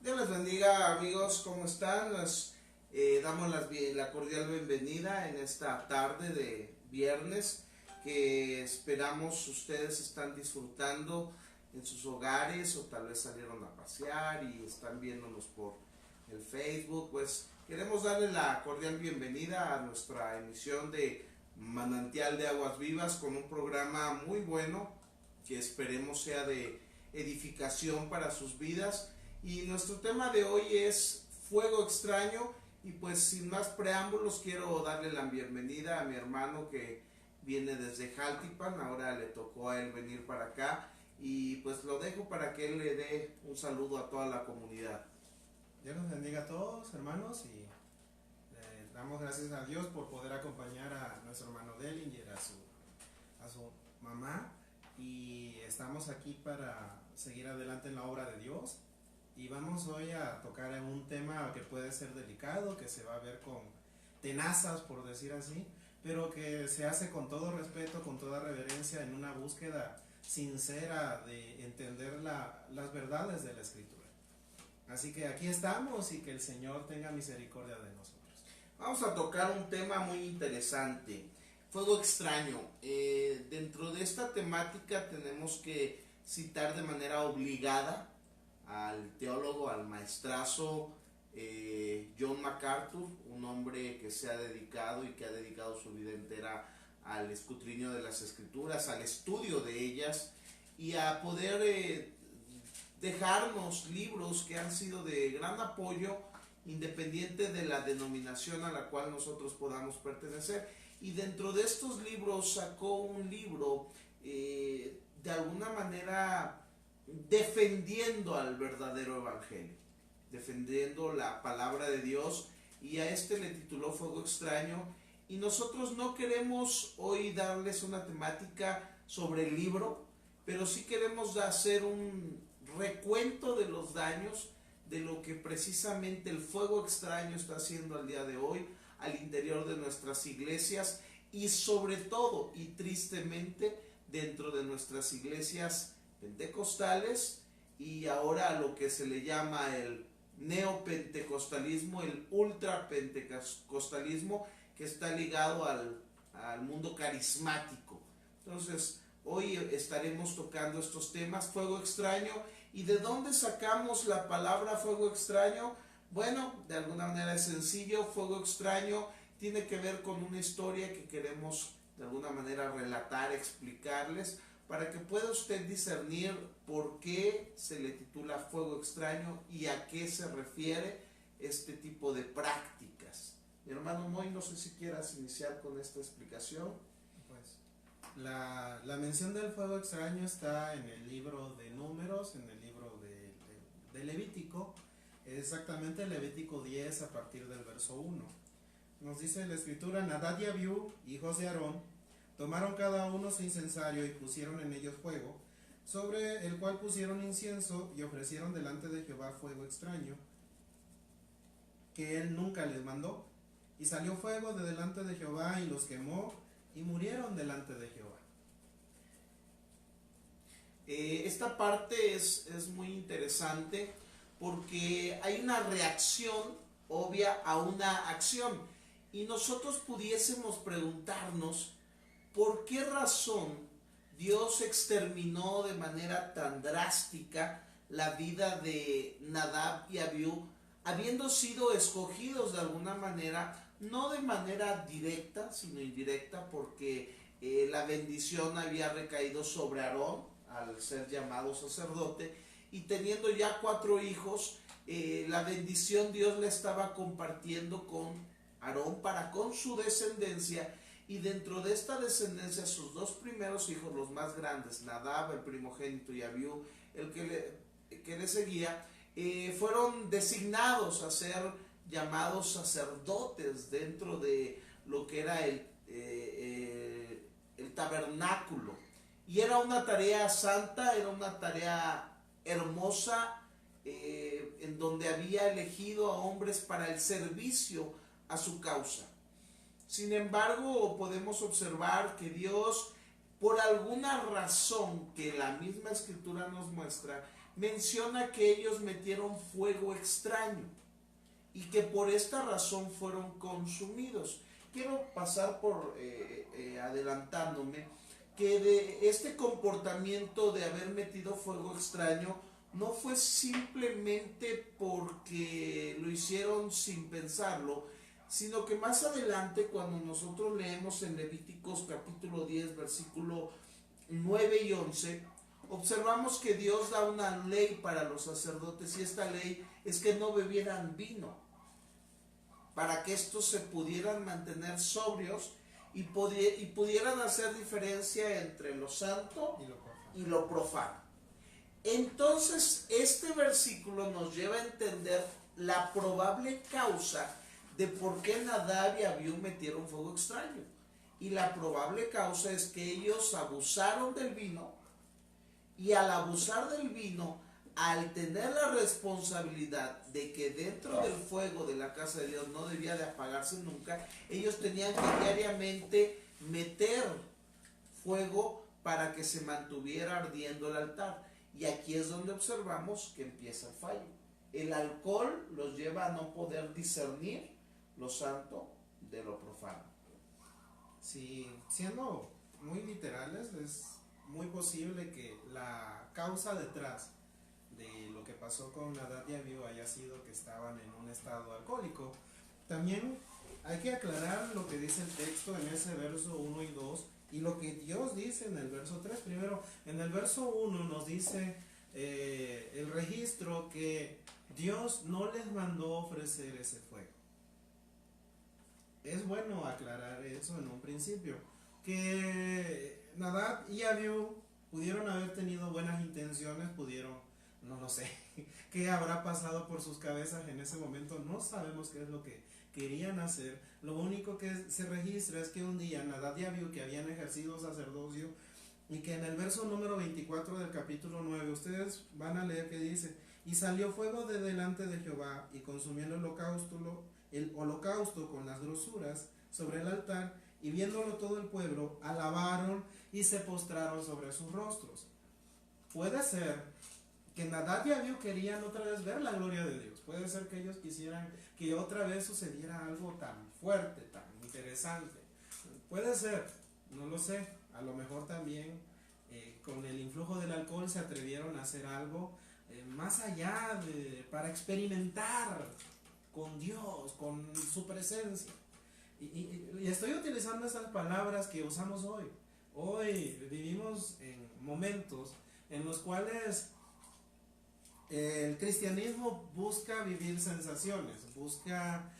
Dios les bendiga, amigos, ¿cómo están? Les damos la cordial bienvenida en esta tarde de viernes que esperamos ustedes están disfrutando en sus hogares o tal vez salieron a pasear y están viéndonos por el Facebook. Pues queremos darle la cordial bienvenida a nuestra emisión de Manantial de Aguas Vivas con un programa muy bueno que esperemos sea de edificación para sus vidas. Y nuestro tema de hoy es fuego extraño. Y pues sin más preámbulos quiero darle la bienvenida a mi hermano que viene desde Jaltipan. Ahora le tocó a él venir para acá. Y pues lo dejo para que él le dé un saludo a toda la comunidad. Dios los bendiga a todos, hermanos, y damos gracias a Dios por poder acompañar a nuestro hermano Dellinger, a su mamá, y estamos aquí para seguir adelante en la obra de Dios. Y vamos hoy a tocar un tema que puede ser delicado, que se va a ver con tenazas, por decir así, pero que se hace con todo respeto, con toda reverencia, en una búsqueda sincera de entender las verdades de la Escritura. Así que aquí estamos y que el Señor tenga misericordia de nosotros. Vamos a tocar un tema muy interesante, fuego extraño. Dentro de esta temática tenemos que citar de manera obligada al teólogo, al maestrazo John MacArthur, un hombre que se ha dedicado y que ha dedicado su vida entera al escudriño de las escrituras, al estudio de ellas y a poder dejarnos libros que han sido de gran apoyo independiente de la denominación a la cual nosotros podamos pertenecer. Y dentro de estos libros sacó un libro de alguna manera defendiendo al verdadero evangelio, defendiendo la palabra de Dios, y a este le tituló Fuego Extraño. Y nosotros no queremos hoy darles una temática sobre el libro, pero sí queremos hacer un recuento de los daños de lo que precisamente el fuego extraño está haciendo al día de hoy al interior de nuestras iglesias y sobre todo y tristemente dentro de nuestras iglesias pentecostales y ahora lo que se le llama el neopentecostalismo, el ultrapentecostalismo, que está ligado al mundo carismático. Entonces hoy estaremos tocando estos temas, fuego extraño. ¿Y de dónde sacamos la palabra fuego extraño? Bueno, de alguna manera es sencillo. Fuego extraño tiene que ver con una historia que queremos de alguna manera relatar, explicarles, para que pueda usted discernir por qué se le titula fuego extraño y a qué se refiere este tipo de prácticas. Mi hermano Moy, no sé si quieras iniciar con esta explicación. Pues la mención del fuego extraño está en el libro de Números, en el libro de Levítico, exactamente Levítico 10 a partir del verso 1. Nos dice la escritura: Nadab y Abiú, hijos de Aarón, tomaron cada uno su incensario y pusieron en ellos fuego, sobre el cual pusieron incienso y ofrecieron delante de Jehová fuego extraño, que él nunca les mandó. Y salió fuego de delante de Jehová y los quemó, y murieron delante de Jehová. Esta parte es muy interesante porque hay una reacción obvia a una acción y nosotros pudiésemos preguntarnos por qué razón Dios exterminó de manera tan drástica la vida de Nadab y Abiú, habiendo sido escogidos de alguna manera, no de manera directa, sino indirecta, porque la bendición había recaído sobre Aarón al ser llamado sacerdote, y teniendo ya 4 hijos, la bendición Dios la estaba compartiendo con Aarón para con su descendencia, y dentro de esta descendencia sus 2 primeros hijos, los más grandes, Nadab el primogénito y Abiú el que le seguía, fueron designados a ser llamados sacerdotes dentro de lo que era el tabernáculo. Y era una tarea santa, era una tarea hermosa, en donde había elegido a hombres para el servicio a su causa. Sin embargo, podemos observar que Dios, por alguna razón que la misma escritura nos muestra, menciona que ellos metieron fuego extraño y que por esta razón fueron consumidos. Quiero pasar por adelantándome que de este comportamiento de haber metido fuego extraño no fue simplemente porque lo hicieron sin pensarlo, sino que más adelante, cuando nosotros leemos en Levíticos capítulo 10 versículo 9 y 11, observamos que Dios da una ley para los sacerdotes, y esta ley es que no bebieran vino, para que estos se pudieran mantener sobrios y pudieran hacer diferencia entre lo santo y lo profano. Entonces, este versículo nos lleva a entender la probable causa de por qué Nadab y Abiú metieron fuego extraño. Y la probable causa es que ellos abusaron del vino, y al abusar del vino, al tener la responsabilidad de que dentro del fuego de la casa de Dios no debía de apagarse nunca, ellos tenían que diariamente meter fuego para que se mantuviera ardiendo el altar. Y aquí es donde observamos que empieza el fallo. El alcohol los lleva a no poder discernir lo santo de lo profano. Sí, siendo muy literales, es muy posible que la causa detrás de lo que pasó con Nadab y Abiú haya sido que estaban en un estado alcohólico. También hay que aclarar lo que dice el texto en ese verso 1 y 2 y lo que Dios dice en el verso 3. Primero, en el verso 1 nos dice el registro que Dios no les mandó ofrecer ese fuego. Es bueno aclarar eso en un principio, que Nadab y Abiú pudieron haber tenido buenas intenciones, no lo sé, qué habrá pasado por sus cabezas en ese momento, no sabemos qué es lo que querían hacer. Lo único que se registra es que un día Nadab y Abiú, que habían ejercido sacerdocio, y que en el verso número 24 del capítulo 9, ustedes van a leer que dice: y salió fuego de delante de Jehová, y consumió el holocausto con las grosuras sobre el altar, y viéndolo todo el pueblo, alabaron y se postraron sobre sus rostros. Puede ser que Nadab y Abiú querían otra vez ver la gloria de Dios. Puede ser que ellos quisieran que otra vez sucediera algo tan fuerte, tan interesante. Puede ser, no lo sé. A lo mejor también con el influjo del alcohol se atrevieron a hacer algo más allá para experimentar con Dios, con su presencia. Y estoy utilizando esas palabras que usamos hoy. Hoy vivimos en momentos en los cuales el cristianismo busca vivir sensaciones, busca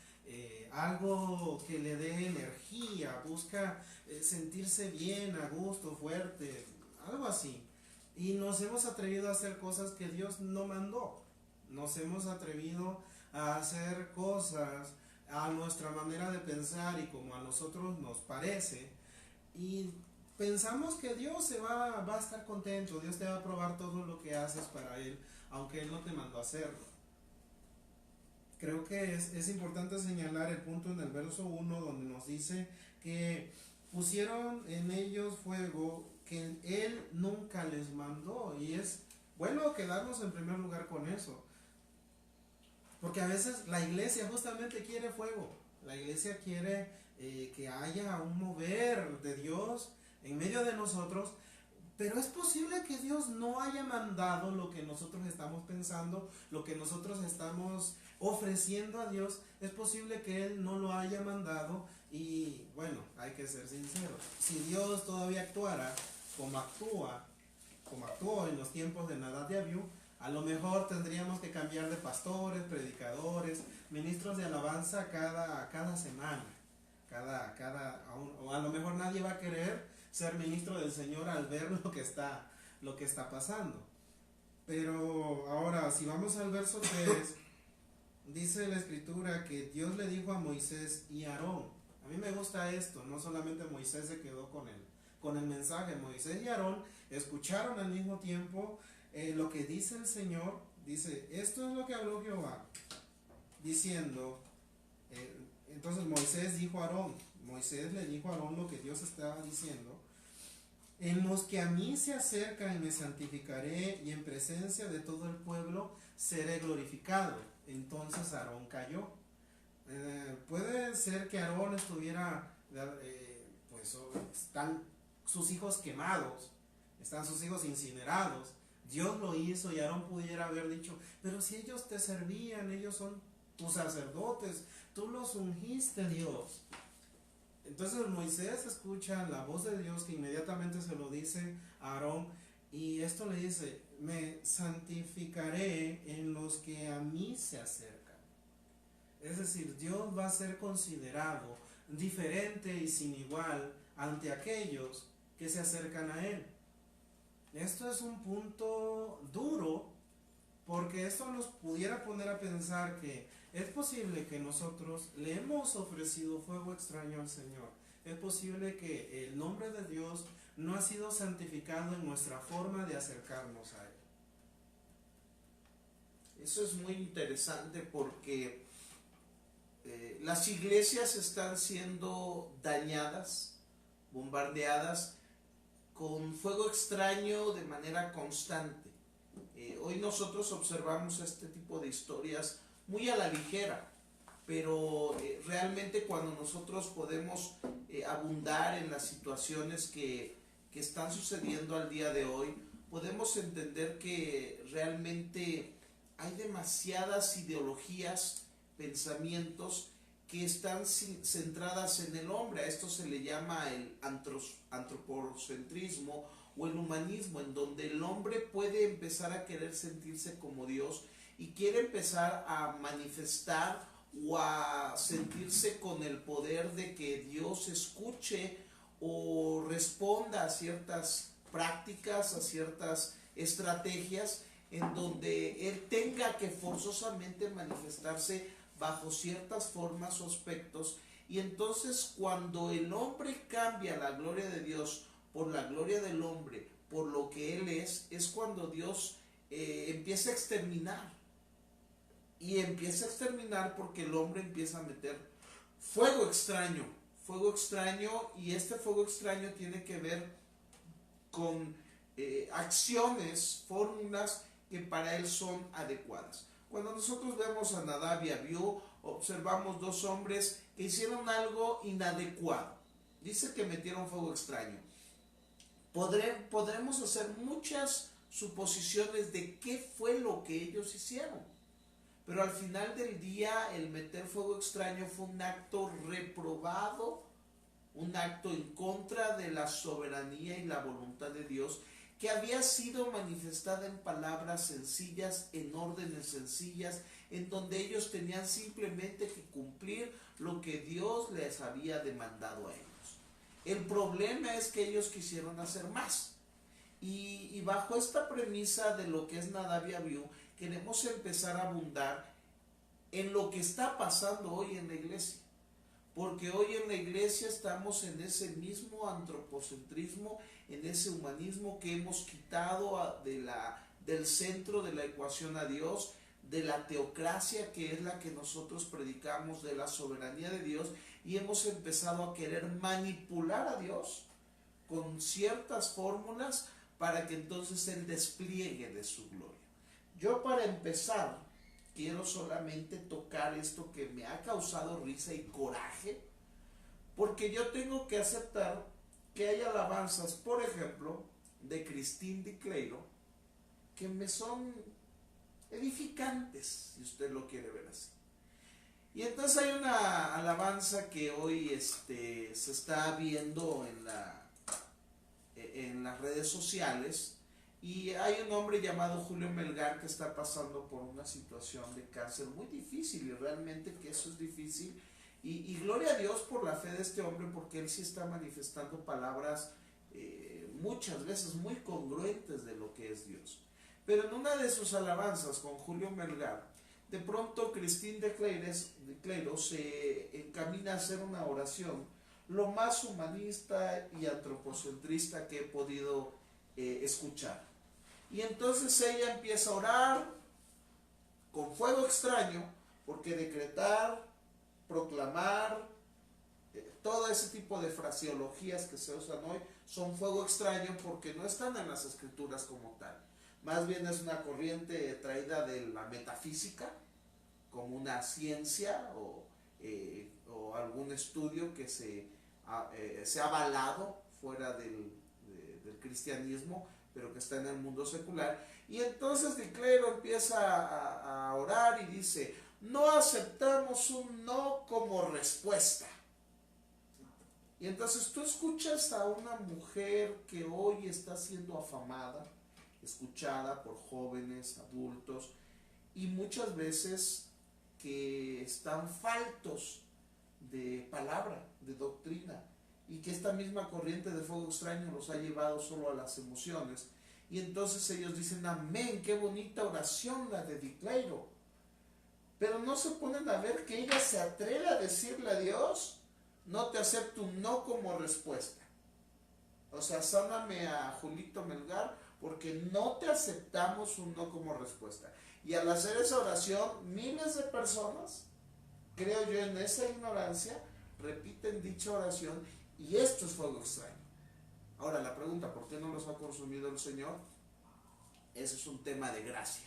algo que le dé energía, busca sentirse bien, a gusto, fuerte, algo así. Y nos hemos atrevido a hacer cosas que Dios no mandó. Nos hemos atrevido a hacer cosas a nuestra manera de pensar y como a nosotros nos parece. Y pensamos que Dios va a estar contento, Dios te va a aprobar todo lo que haces para Él, aunque Él no te mandó a hacerlo. Creo que es importante señalar el punto en el verso 1 donde nos dice que pusieron en ellos fuego que Él nunca les mandó. Y es bueno quedarnos en primer lugar con eso, porque a veces la iglesia justamente quiere fuego. La iglesia quiere que haya un mover de Dios en medio de nosotros, pero es posible que Dios no haya mandado lo que nosotros estamos pensando, lo que nosotros estamos ofreciendo a Dios. Es posible que Él no lo haya mandado. Y bueno, hay que ser sinceros, si Dios todavía actuara como actuó en los tiempos de Nadab y Abiú, a lo mejor tendríamos que cambiar de pastores, predicadores, ministros de alabanza cada semana. O a lo mejor nadie va a querer ser ministro del Señor al ver lo que está pasando. Pero ahora, si vamos al verso 3, dice la escritura que Dios le dijo a Moisés y a Aarón. A mí me gusta esto, no solamente Moisés se quedó con el mensaje, Moisés y Aarón escucharon al mismo tiempo lo que dice el Señor. Dice: esto es lo que habló Jehová, diciendo, entonces Moisés le dijo a Aarón lo que Dios estaba diciendo. en los que a mí se acercan me santificaré y en presencia de todo el pueblo seré glorificado. Entonces Aarón cayó. Puede ser que Aarón estuviera, pues están sus hijos quemados, están sus hijos incinerados. Dios lo hizo y Aarón pudiera haber dicho, pero si ellos te servían, ellos son tus sacerdotes, tú los ungiste, Dios. Entonces Moisés escucha la voz de Dios que inmediatamente se lo dice a Aarón y esto le dice, me santificaré en los que a mí se acercan. Es decir, Dios va a ser considerado diferente y sin igual ante aquellos que se acercan a Él. Esto es un punto duro porque esto nos pudiera poner a pensar que es posible que nosotros le hemos ofrecido fuego extraño al Señor. Es posible que el nombre de Dios no ha sido santificado en nuestra forma de acercarnos a Él. Eso es muy interesante porque las iglesias están siendo dañadas, bombardeadas con fuego extraño de manera constante. Hoy nosotros observamos este tipo de historias muy a la ligera, pero realmente cuando nosotros podemos abundar en las situaciones que están sucediendo al día de hoy, podemos entender que realmente hay demasiadas ideologías, pensamientos que están centradas en el hombre. A esto se le llama el antropocentrismo o el humanismo, en donde el hombre puede empezar a querer sentirse como Dios y quiere empezar a manifestar o a sentirse con el poder de que Dios escuche o responda a ciertas prácticas, a ciertas estrategias en donde Él tenga que forzosamente manifestarse bajo ciertas formas o aspectos. Y entonces cuando el hombre cambia la gloria de Dios por la gloria del hombre, por lo que Él es cuando Dios empieza a exterminar. Y empieza a exterminar porque el hombre empieza a meter fuego extraño, y este fuego extraño tiene que ver con acciones, fórmulas que para él son adecuadas. Cuando nosotros vemos a Nadab y Abiú, observamos dos hombres que hicieron algo inadecuado. Dice que metieron fuego extraño. Podremos hacer muchas suposiciones de qué fue lo que ellos hicieron. Pero al final del día, el meter fuego extraño fue un acto reprobado, un acto en contra de la soberanía y la voluntad de Dios, que había sido manifestada en palabras sencillas, en órdenes sencillas, en donde ellos tenían simplemente que cumplir lo que Dios les había demandado a ellos. El problema es que ellos quisieron hacer más. Y bajo esta premisa de lo que es Nadab y Abiú, queremos empezar a abundar en lo que está pasando hoy en la iglesia. Porque hoy en la iglesia estamos en ese mismo antropocentrismo, en ese humanismo que hemos quitado del centro de la ecuación a Dios, de la teocracia que es la que nosotros predicamos, de la soberanía de Dios, y hemos empezado a querer manipular a Dios con ciertas fórmulas para que entonces Él despliegue de su gloria. Yo para empezar quiero solamente tocar esto que me ha causado risa y coraje, porque yo tengo que aceptar que hay alabanzas, por ejemplo, de Christine Di Cleiro, que me son edificantes, si usted lo quiere ver así. Y entonces hay una alabanza que hoy se está viendo en las redes sociales, y hay un hombre llamado Julio Melgar que está pasando por una situación de cáncer muy difícil, y realmente que eso es difícil, y gloria a Dios por la fe de este hombre, porque él sí está manifestando palabras muchas veces muy congruentes de lo que es Dios. Pero en una de sus alabanzas con Julio Melgar, de pronto Christine de Cleiro se encamina a hacer una oración lo más humanista y antropocentrista que he podido escuchar. Y entonces ella empieza a orar con fuego extraño, porque decretar, proclamar, todo ese tipo de fraseologías que se usan hoy son fuego extraño porque no están en las escrituras como tal. Más bien es una corriente traída de la metafísica, como una ciencia o algún estudio que se ha avalado fuera del cristianismo, pero que está en el mundo secular. Y entonces Di Clero empieza a orar y dice: no aceptamos un no como respuesta. Y entonces tú escuchas a una mujer que hoy está siendo afamada, escuchada por jóvenes, adultos, y muchas veces que están faltos de palabra, de doctrina, y que esta misma corriente de fuego extraño los ha llevado solo a las emociones. Y entonces ellos dicen: amén, qué bonita oración la de Di Clero. Pero no se ponen a ver que ella se atreve a decirle a Dios: no te acepto un no como respuesta. O sea, sáname a Julito Melgar porque no te aceptamos un no como respuesta. Y al hacer esa oración, miles de personas, creo yo, en esa ignorancia, repiten dicha oración, y esto es fuego extraño. Ahora la pregunta: ¿por qué no los ha consumido el Señor? Ese es un tema de gracia.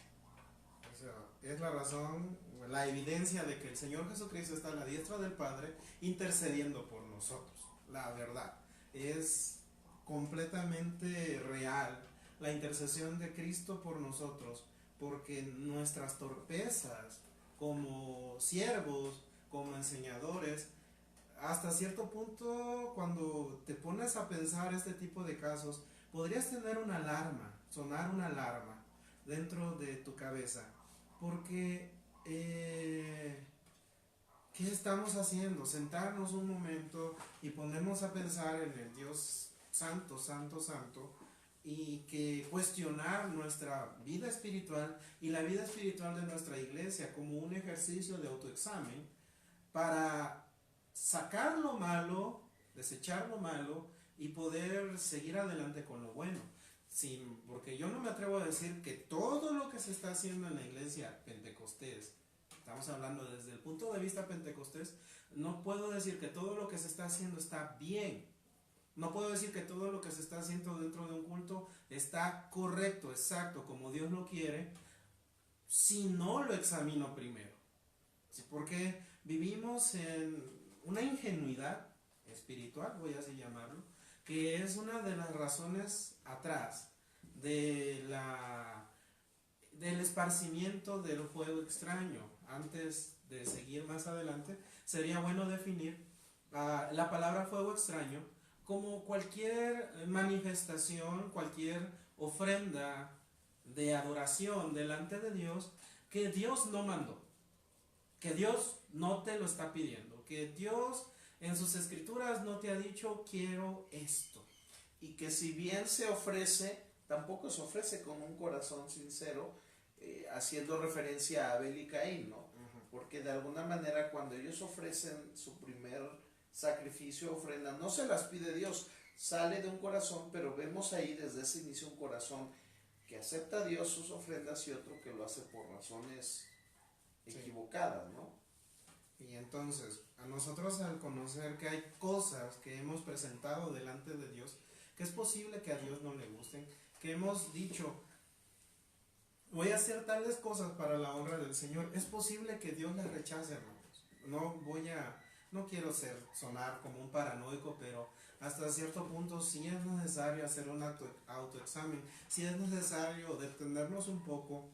O sea, es la razón, la evidencia de que el Señor Jesucristo está a la diestra del Padre intercediendo por nosotros. La verdad, es completamente real la intercesión de Cristo por nosotros, porque nuestras torpezas como siervos, como enseñadores, hasta cierto punto, cuando te pones a pensar este tipo de casos, podrías tener una alarma, sonar una alarma dentro de tu cabeza, porque ¿qué estamos haciendo? Sentarnos un momento y ponernos a pensar en el Dios santo, santo, santo, y que cuestionar nuestra vida espiritual y la vida espiritual de nuestra iglesia como un ejercicio de autoexamen para sacar lo malo, desechar lo malo y poder seguir adelante con lo bueno. Sí, porque yo no me atrevo a decir que todo lo que se está haciendo en la iglesia pentecostés, estamos hablando desde el punto de vista pentecostés, no puedo decir que todo lo que se está haciendo está bien. No puedo decir que todo lo que se está haciendo dentro de un culto está correcto, exacto, como Dios lo quiere, si no lo examino primero. ¿Sí? Porque vivimos en una ingenuidad espiritual, voy a así llamarlo, que es una de las razones atrás del esparcimiento del fuego extraño. Antes de seguir más adelante, sería bueno definir la palabra fuego extraño como cualquier manifestación, cualquier ofrenda de adoración delante de Dios que Dios no mandó, que Dios no te lo está pidiendo, que Dios en sus escrituras no te ha dicho quiero esto. Y que si bien se ofrece, tampoco se ofrece con un corazón sincero, haciendo referencia a Abel y Caín, ¿no? Porque de alguna manera cuando ellos ofrecen su primer sacrificio, ofrenda, no se las pide Dios, sale de un corazón, pero vemos ahí desde ese inicio un corazón que acepta a Dios sus ofrendas y otro que lo hace por razones equivocadas, ¿no? Y entonces, a nosotros al conocer que hay cosas que hemos presentado delante de Dios, que es posible que a Dios no le gusten, que hemos dicho, voy a hacer tales cosas para la honra del Señor, es posible que Dios las rechace, hermanos. No quiero sonar como un paranoico, pero hasta cierto punto sí es necesario hacer un autoexamen, sí es necesario detenernos un poco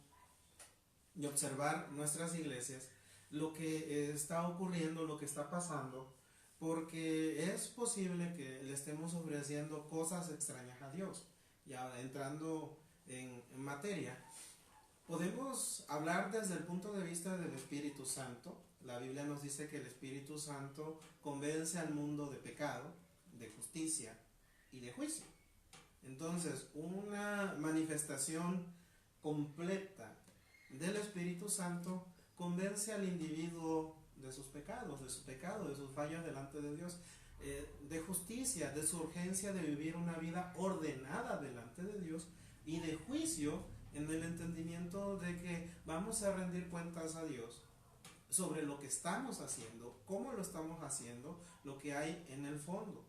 y observar nuestras iglesias, lo que está ocurriendo, lo que está pasando, porque es posible que le estemos ofreciendo cosas extrañas a Dios. Ya entrando en materia, podemos hablar desde el punto de vista del Espíritu Santo. La Biblia nos dice que el Espíritu Santo convence al mundo de pecado, de justicia y de juicio. Entonces, una manifestación completa del Espíritu Santo convence al individuo de sus pecados, de su pecado, de sus fallas delante de Dios, de justicia, de su urgencia de vivir una vida ordenada delante de Dios, y de juicio en el entendimiento de que vamos a rendir cuentas a Dios sobre lo que estamos haciendo, cómo lo estamos haciendo, lo que hay en el fondo.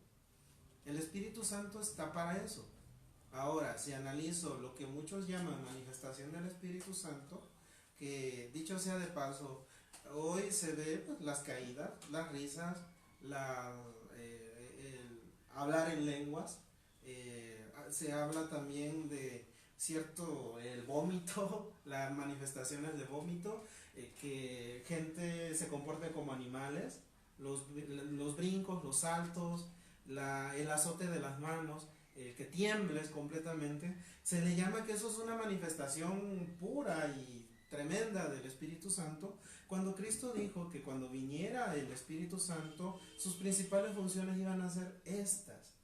El Espíritu Santo está para eso. Ahora, si analizo lo que muchos llaman manifestación del Espíritu Santo, que dicho sea de paso, hoy se ve pues, las caídas, las risas, el hablar en lenguas, se habla también de cierto, el vómito, las manifestaciones de vómito, que gente se comporte como animales, los brincos, los saltos, el azote de las manos, que tiembles completamente, se le llama que eso es una manifestación pura y tremenda del Espíritu Santo, cuando Cristo dijo que cuando viniera el Espíritu Santo, sus principales funciones iban a ser estas.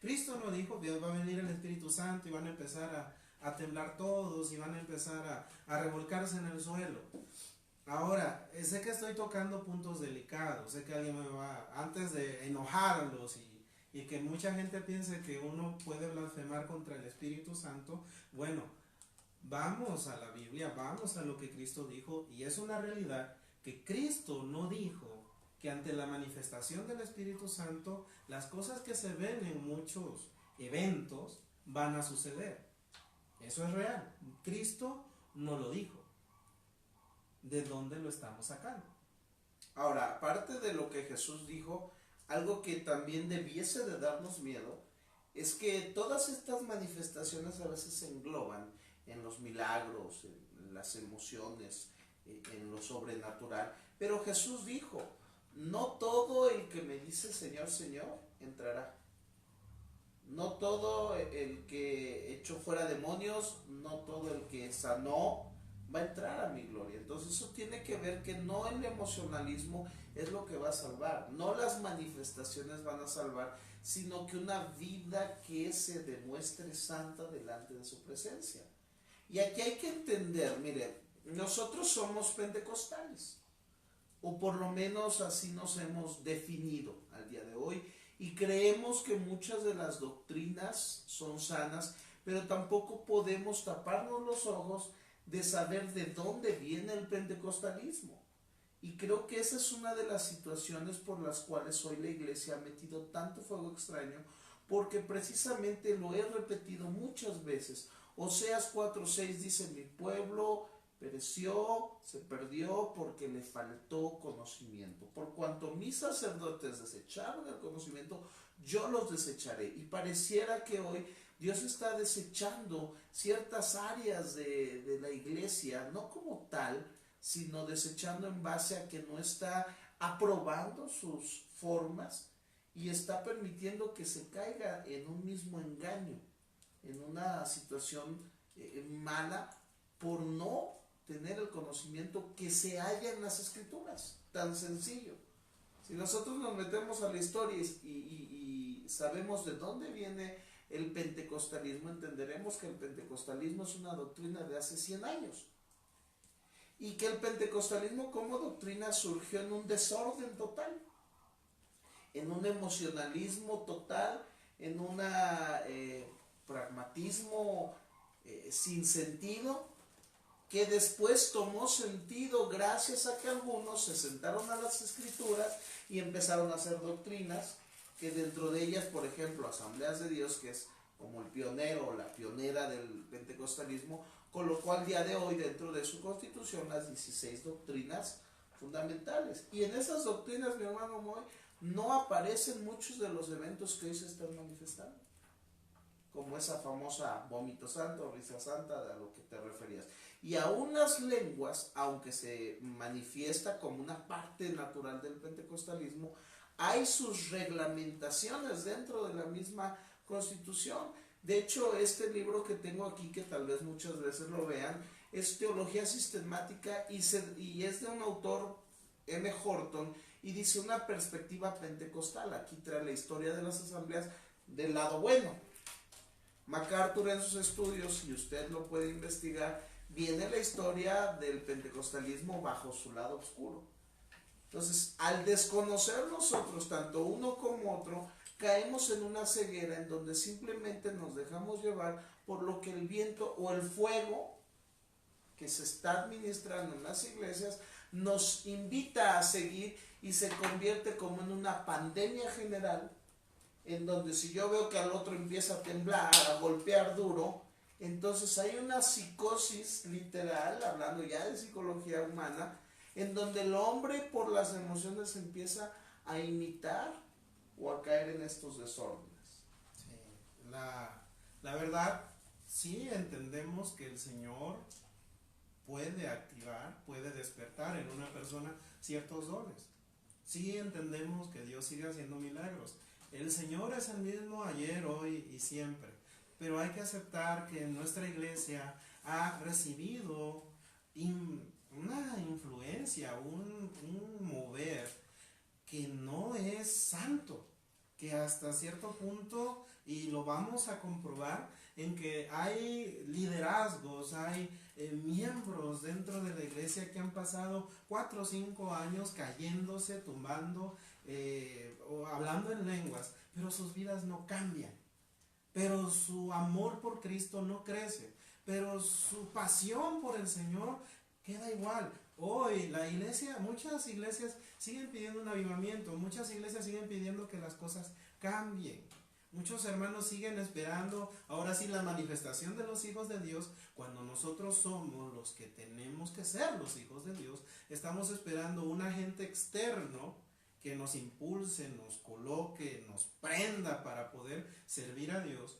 Cristo no dijo que va a venir el Espíritu Santo y van a empezar a temblar todos y van a empezar a revolcarse en el suelo. Ahora, sé que estoy tocando puntos delicados, sé que alguien me va, antes de enojarlos y que mucha gente piense que uno puede blasfemar contra el Espíritu Santo, bueno, vamos a la Biblia, vamos a lo que Cristo dijo, y es una realidad que Cristo no dijo que ante la manifestación del Espíritu Santo, las cosas que se ven en muchos eventos van a suceder. Eso es real. Cristo no lo dijo. ¿De dónde lo estamos sacando? Ahora, aparte de lo que Jesús dijo, algo que también debiese de darnos miedo es que todas estas manifestaciones a veces se engloban en los milagros, en las emociones, en lo sobrenatural. Pero Jesús dijo, no todo el que me dice Señor, Señor, entrará. No todo el que echó fuera demonios, no todo el que sanó va a entrar a mi gloria. Entonces eso tiene que ver que no el emocionalismo es lo que va a salvar, no las manifestaciones van a salvar, sino que una vida que se demuestre santa delante de su presencia. Y aquí hay que entender, mire, nosotros somos pentecostales, o por lo menos así nos hemos definido al día de hoy, y creemos que muchas de las doctrinas son sanas, pero tampoco podemos taparnos los ojos de saber de dónde viene el pentecostalismo. Y creo que esa es una de las situaciones por las cuales hoy la iglesia ha metido tanto fuego extraño, porque precisamente lo he repetido muchas veces. Oseas 4:6 dice, mi pueblo pereció, se perdió porque le faltó conocimiento. Por cuanto mis sacerdotes desecharon el conocimiento, yo los desecharé. Y pareciera que hoy Dios está desechando ciertas áreas de la iglesia, no como tal, sino desechando en base a que no está aprobando sus formas y está permitiendo que se caiga en un mismo engaño, en una situación mala por no tener el conocimiento que se halla en las escrituras, tan sencillo. Si nosotros nos metemos a la historia y sabemos de dónde viene el pentecostalismo, entenderemos que el pentecostalismo es una doctrina de hace 100 años. Y que el pentecostalismo como doctrina surgió en un desorden total, en un emocionalismo total, en un pragmatismo sin sentido, que después tomó sentido gracias a que algunos se sentaron a las escrituras y empezaron a hacer doctrinas, que dentro de ellas, por ejemplo, Asambleas de Dios, que es como el pionero o la pionera del pentecostalismo, colocó al día de hoy dentro de su constitución las 16 doctrinas fundamentales. Y en esas doctrinas, mi hermano Moy, no aparecen muchos de los eventos que hoy se están manifestando, como esa famosa vómito santo, risa santa, a lo que te referías. Y aún las lenguas, aunque se manifiesta como una parte natural del pentecostalismo, hay sus reglamentaciones dentro de la misma constitución. De hecho, este libro que tengo aquí, que tal vez muchas veces lo vean, es Teología Sistemática y es de un autor, M. Horton, y dice una perspectiva pentecostal. Aquí trae la historia de las asambleas del lado bueno. MacArthur en sus estudios, y usted lo puede investigar, viene la historia del pentecostalismo bajo su lado oscuro. Entonces, al desconocer nosotros, tanto uno como otro, caemos en una ceguera en donde simplemente nos dejamos llevar por lo que el viento o el fuego que se está administrando en las iglesias nos invita a seguir, y se convierte como en una pandemia general en donde si yo veo que al otro empieza a temblar, a golpear duro, entonces hay una psicosis literal, hablando ya de psicología humana, en donde el hombre por las emociones empieza a imitar o a caer en estos desórdenes. Sí, la verdad, sí entendemos que el Señor puede activar, puede despertar en una persona ciertos dones. Sí entendemos que Dios sigue haciendo milagros. El Señor es el mismo ayer, hoy y siempre. Pero hay que aceptar que nuestra iglesia ha recibido una influencia, un mover que no es santo, que hasta cierto punto, y lo vamos a comprobar, en que hay liderazgos, hay miembros dentro de la iglesia que han pasado 4 o 5 años cayéndose, tumbando, o hablando en lenguas, pero sus vidas no cambian, pero su amor por Cristo no crece, pero su pasión por el Señor queda igual. Hoy la iglesia, muchas iglesias siguen pidiendo un avivamiento, muchas iglesias siguen pidiendo que las cosas cambien. Muchos hermanos siguen esperando, ahora sí, la manifestación de los hijos de Dios, cuando nosotros somos los que tenemos que ser los hijos de Dios. Estamos esperando un agente externo que nos impulse, nos coloque, nos prenda para poder servir a Dios.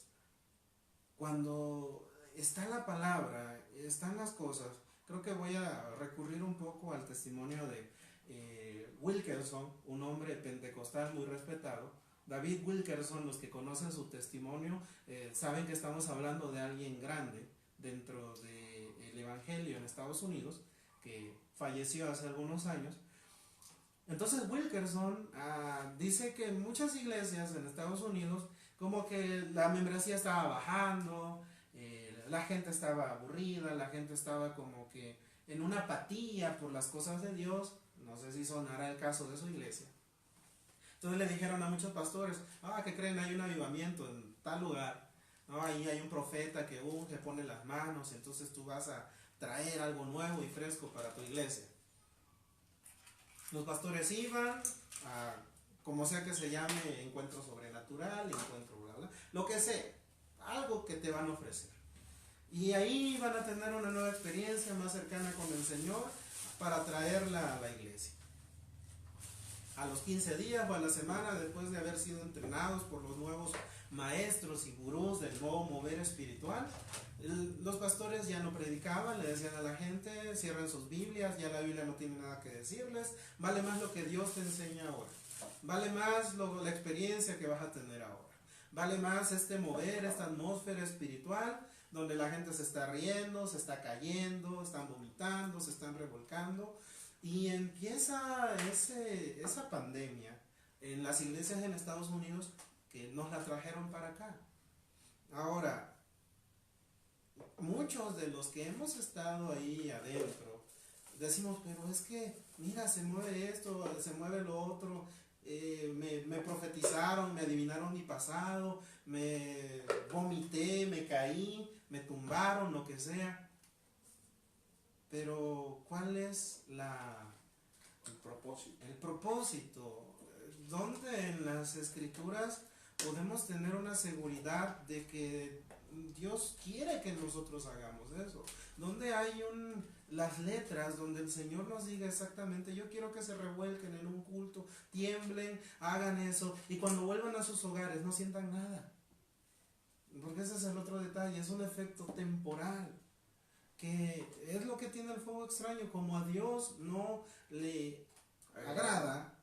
Cuando está la palabra, están las cosas, creo que voy a recurrir un poco al testimonio de Wilkerson, un hombre pentecostal muy respetado. David Wilkerson, los que conocen su testimonio, saben que estamos hablando de alguien grande dentro del evangelio en Estados Unidos, que falleció hace algunos años. Entonces Wilkerson dice que en muchas iglesias en Estados Unidos como que la membresía estaba bajando, la gente estaba aburrida, la gente estaba como que en una apatía por las cosas de Dios. No sé si sonará el caso de su iglesia. Entonces le dijeron a muchos pastores, ¿qué creen? Hay un avivamiento en tal lugar, ¿no? Ahí hay un profeta que unge, pone las manos, entonces tú vas a traer algo nuevo y fresco para tu iglesia. Los pastores iban a, como sea que se llame, encuentro sobrenatural, encuentro bla bla, lo que sea, algo que te van a ofrecer. Y ahí van a tener una nueva experiencia más cercana con el Señor para traerla a la iglesia. A los 15 días o a la semana, después de haber sido entrenados por los nuevos maestros y gurús del nuevo mover espiritual, los pastores ya no predicaban, le decían a la gente, cierren sus Biblias, ya la Biblia no tiene nada que decirles, vale más lo que Dios te enseña ahora, vale más la experiencia que vas a tener ahora, vale más este mover, esta atmósfera espiritual, donde la gente se está riendo, se está cayendo, están vomitando, se están revolcando. Y empieza esa pandemia en las iglesias en Estados Unidos, que nos la trajeron para acá. Ahora, muchos de los que hemos estado ahí adentro decimos, pero es que mira, se mueve esto, se mueve lo otro, me profetizaron, me adivinaron mi pasado, me vomité, me caí, me tumbaron, lo que sea. Pero ¿cuál es el propósito? El propósito. ¿Dónde en las escrituras podemos tener una seguridad de que Dios quiere que nosotros hagamos eso? ¿Dónde hay las letras donde el Señor nos diga exactamente, yo quiero que se revuelquen en un culto, tiemblen, hagan eso, y cuando vuelvan a sus hogares no sientan nada? Porque ese es el otro detalle, es un efecto temporal, que es lo que tiene el fuego extraño. Como a Dios no le agrada,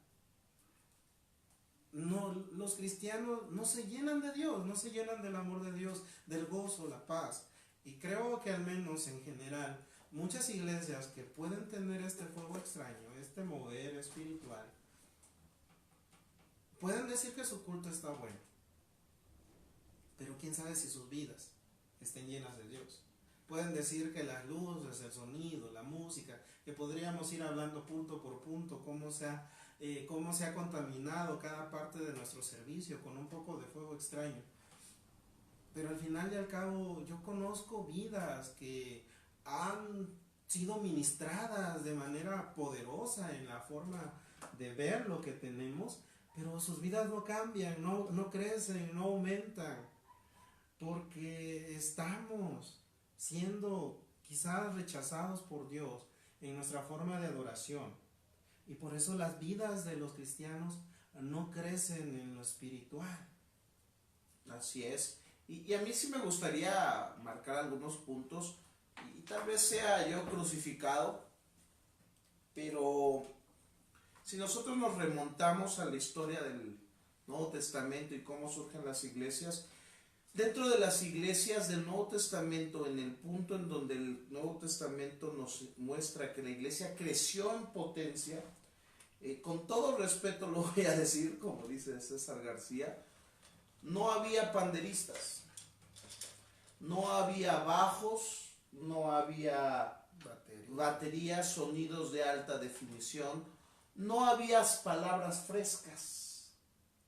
no, los cristianos no se llenan de Dios, no se llenan del amor de Dios, del gozo, la paz. Y creo que al menos en general, muchas iglesias que pueden tener este fuego extraño, este mover espiritual, pueden decir que su culto está bueno, pero quién sabe si sus vidas estén llenas de Dios. Pueden decir que las luces, el sonido, la música, que podríamos ir hablando punto por punto, cómo se ha contaminado cada parte de nuestro servicio con un poco de fuego extraño. Pero al final y al cabo, yo conozco vidas que han sido ministradas de manera poderosa en la forma de ver lo que tenemos, pero sus vidas no cambian, no crecen, no aumentan, porque estamos siendo quizás rechazados por Dios en nuestra forma de adoración. Y por eso las vidas de los cristianos no crecen en lo espiritual. Así es. Y a mí sí me gustaría marcar algunos puntos, y tal vez sea yo crucificado, pero si nosotros nos remontamos a la historia del Nuevo Testamento y cómo surgen las iglesias, dentro de las iglesias del Nuevo Testamento, en el punto en donde el Nuevo Testamento nos muestra que la iglesia creció en potencia, con todo respeto lo voy a decir, como dice César García, no había panderistas, no había bajos, no había baterías, sonidos de alta definición, no había palabras frescas,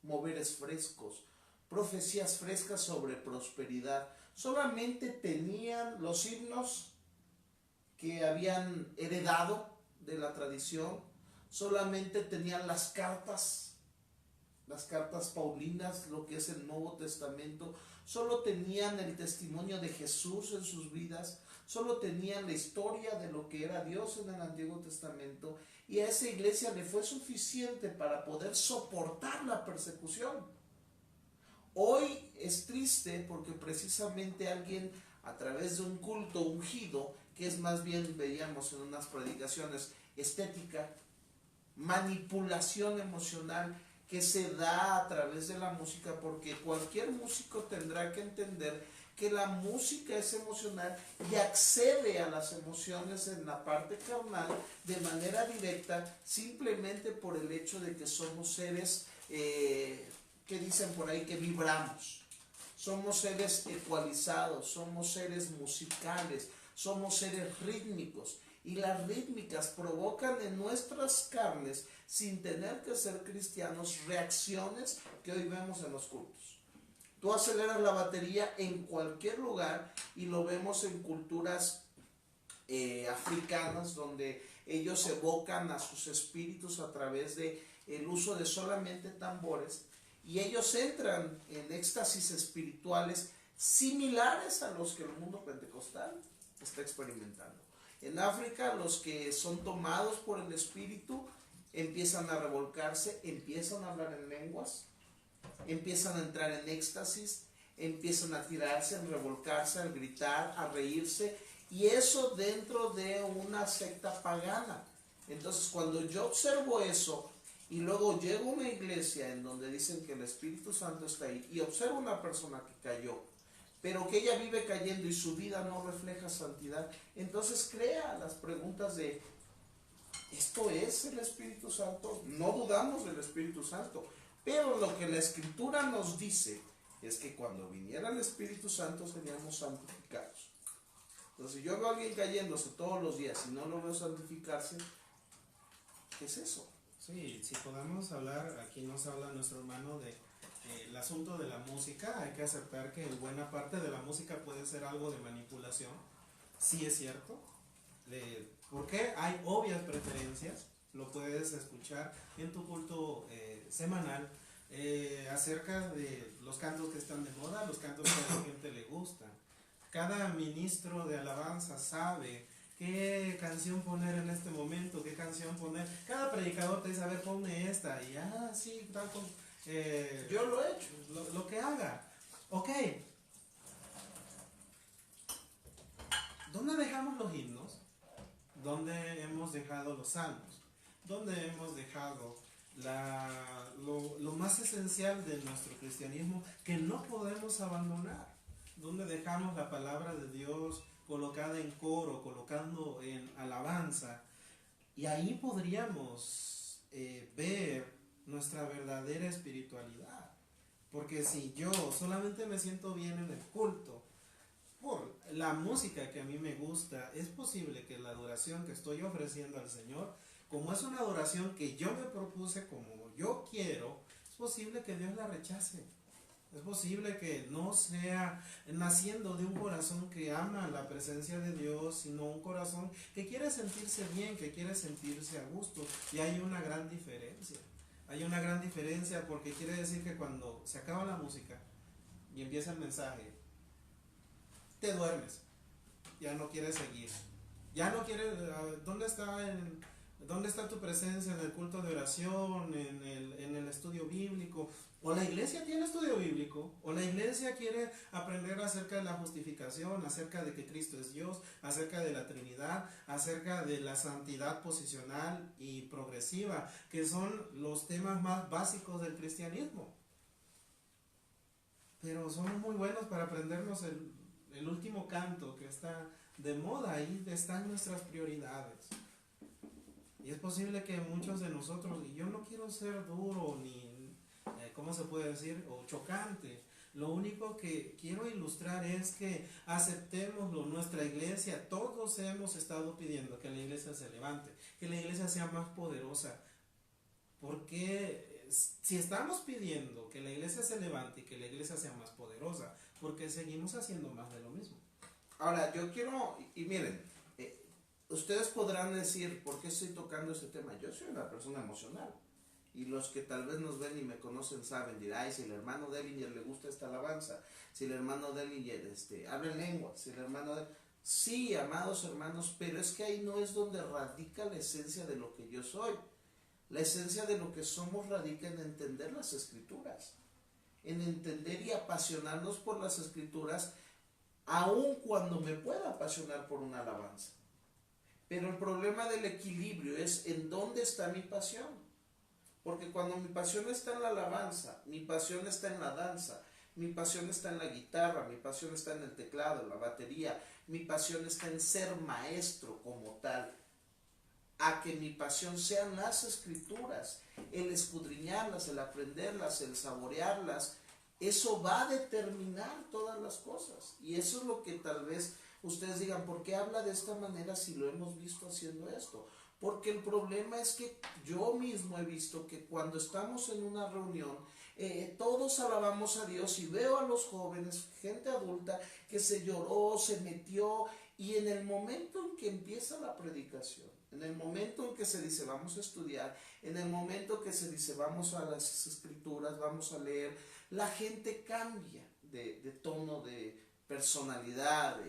moveres frescos, profecías frescas sobre prosperidad. Solamente tenían los himnos que habían heredado de la tradición, solamente tenían las cartas paulinas, lo que es el Nuevo Testamento, solo tenían el testimonio de Jesús en sus vidas, solo tenían la historia de lo que era Dios en el Antiguo Testamento, y a esa iglesia le fue suficiente para poder soportar la persecución. Hoy es triste porque precisamente alguien, a través de un culto ungido, que es más bien, veíamos en unas predicaciones, estética, manipulación emocional, que se da a través de la música, porque cualquier músico tendrá que entender que la música es emocional y accede a las emociones en la parte carnal de manera directa, simplemente por el hecho de que somos seres que dicen por ahí que vibramos, somos seres ecualizados, somos seres musicales, somos seres rítmicos, y las rítmicas provocan en nuestras carnes, sin tener que ser cristianos, reacciones que hoy vemos en los cultos. Tú aceleras la batería en cualquier lugar, y lo vemos en culturas africanas, donde ellos evocan a sus espíritus a través de el uso de solamente tambores, y ellos entran en éxtasis espirituales similares a los que el mundo pentecostal está experimentando. En África, los que son tomados por el espíritu empiezan a revolcarse, empiezan a hablar en lenguas, empiezan a entrar en éxtasis, empiezan a tirarse, a revolcarse, a gritar, a reírse, y eso dentro de una secta pagana. Entonces, cuando yo observo eso, y luego llego a una iglesia en donde dicen que el Espíritu Santo está ahí, y observo una persona que cayó, pero que ella vive cayendo y su vida no refleja santidad, entonces crea las preguntas de, ¿esto es el Espíritu Santo? No dudamos del Espíritu Santo, pero lo que la Escritura nos dice es que cuando viniera el Espíritu Santo seríamos santificados. Entonces, si yo veo a alguien cayéndose todos los días y no lo veo santificarse, ¿qué es eso? Sí, si podemos hablar, aquí nos habla nuestro hermano de el asunto de la música. Hay que aceptar que buena parte de la música puede ser algo de manipulación. Sí es cierto, porque hay obvias preferencias. Lo puedes escuchar en tu culto semanal, acerca de los cantos que están de moda, los cantos que a la gente le gustan. Cada ministro de alabanza sabe qué canción poner en este momento, qué canción poner. Cada predicador te dice, a ver, ponme esta, y sí, tanto. Yo lo he hecho. Lo que haga. Ok. ¿Dónde dejamos los himnos? ¿Dónde hemos dejado los salmos? ¿Dónde hemos dejado lo más esencial de nuestro cristianismo que no podemos abandonar? ¿Dónde dejamos la palabra de Dios colocada en coro, colocando en alabanza? Y ahí podríamos ver nuestra verdadera espiritualidad. Porque si yo solamente me siento bien en el culto por la música que a mí me gusta, es posible que la adoración que estoy ofreciendo al Señor, como es una adoración que yo me propuse, como yo quiero, es posible que Dios la rechace. Es posible que no sea naciendo de un corazón que ama la presencia de Dios, sino un corazón que quiere sentirse bien, que quiere sentirse a gusto. Y hay una gran diferencia. Hay una gran diferencia porque quiere decir que cuando se acaba la música y empieza el mensaje, te duermes, ya no quieres seguir, ya no quieres, ¿dónde está tu presencia en el culto de oración, en el estudio bíblico? O la iglesia tiene estudio bíblico, o la iglesia quiere aprender acerca de la justificación, acerca de que Cristo es Dios, acerca de la Trinidad, acerca de la santidad posicional y progresiva, que son los temas más básicos del cristianismo. Pero somos muy buenos para aprendernos el último canto que está de moda, ahí están nuestras prioridades. Y es posible que muchos de nosotros, y yo no quiero ser duro ni, ¿cómo se puede decir? O chocante. Lo único que quiero ilustrar es que aceptémoslo. Nuestra iglesia, todos hemos estado pidiendo que la iglesia se levante, que la iglesia sea más poderosa. Porque si estamos pidiendo que la iglesia se levante y que la iglesia sea más poderosa, ¿por qué seguimos haciendo más de lo mismo? Ahora, yo quiero, y miren, ustedes podrán decir, ¿por qué estoy tocando este tema? Yo soy una persona emocional. Y los que tal vez nos ven y me conocen saben, dirán, ay, si el hermano Dellinger le gusta esta alabanza, si el hermano Dellinger habla en lengua, si el hermano sí, amados hermanos, pero es que ahí no es donde radica la esencia de lo que yo soy. La esencia de lo que somos radica en entender las escrituras, en entender y apasionarnos por las escrituras, aun cuando me pueda apasionar por una alabanza. Pero el problema del equilibrio es en dónde está mi pasión. Porque cuando mi pasión está en la alabanza, mi pasión está en la danza, mi pasión está en la guitarra, mi pasión está en el teclado, la batería, mi pasión está en ser maestro como tal, a que mi pasión sean las escrituras, el escudriñarlas, el aprenderlas, el saborearlas, eso va a determinar todas las cosas. Y eso es lo que tal vez ustedes digan, ¿por qué habla de esta manera si lo hemos visto haciendo esto? Porque el problema es que yo mismo he visto que cuando estamos en una reunión, todos alabamos a Dios y veo a los jóvenes, gente adulta, que se lloró, se metió, y en el momento en que empieza la predicación, en el momento en que se dice vamos a estudiar, en el momento que se dice vamos a las escrituras, vamos a leer, la gente cambia de tono, de personalidad,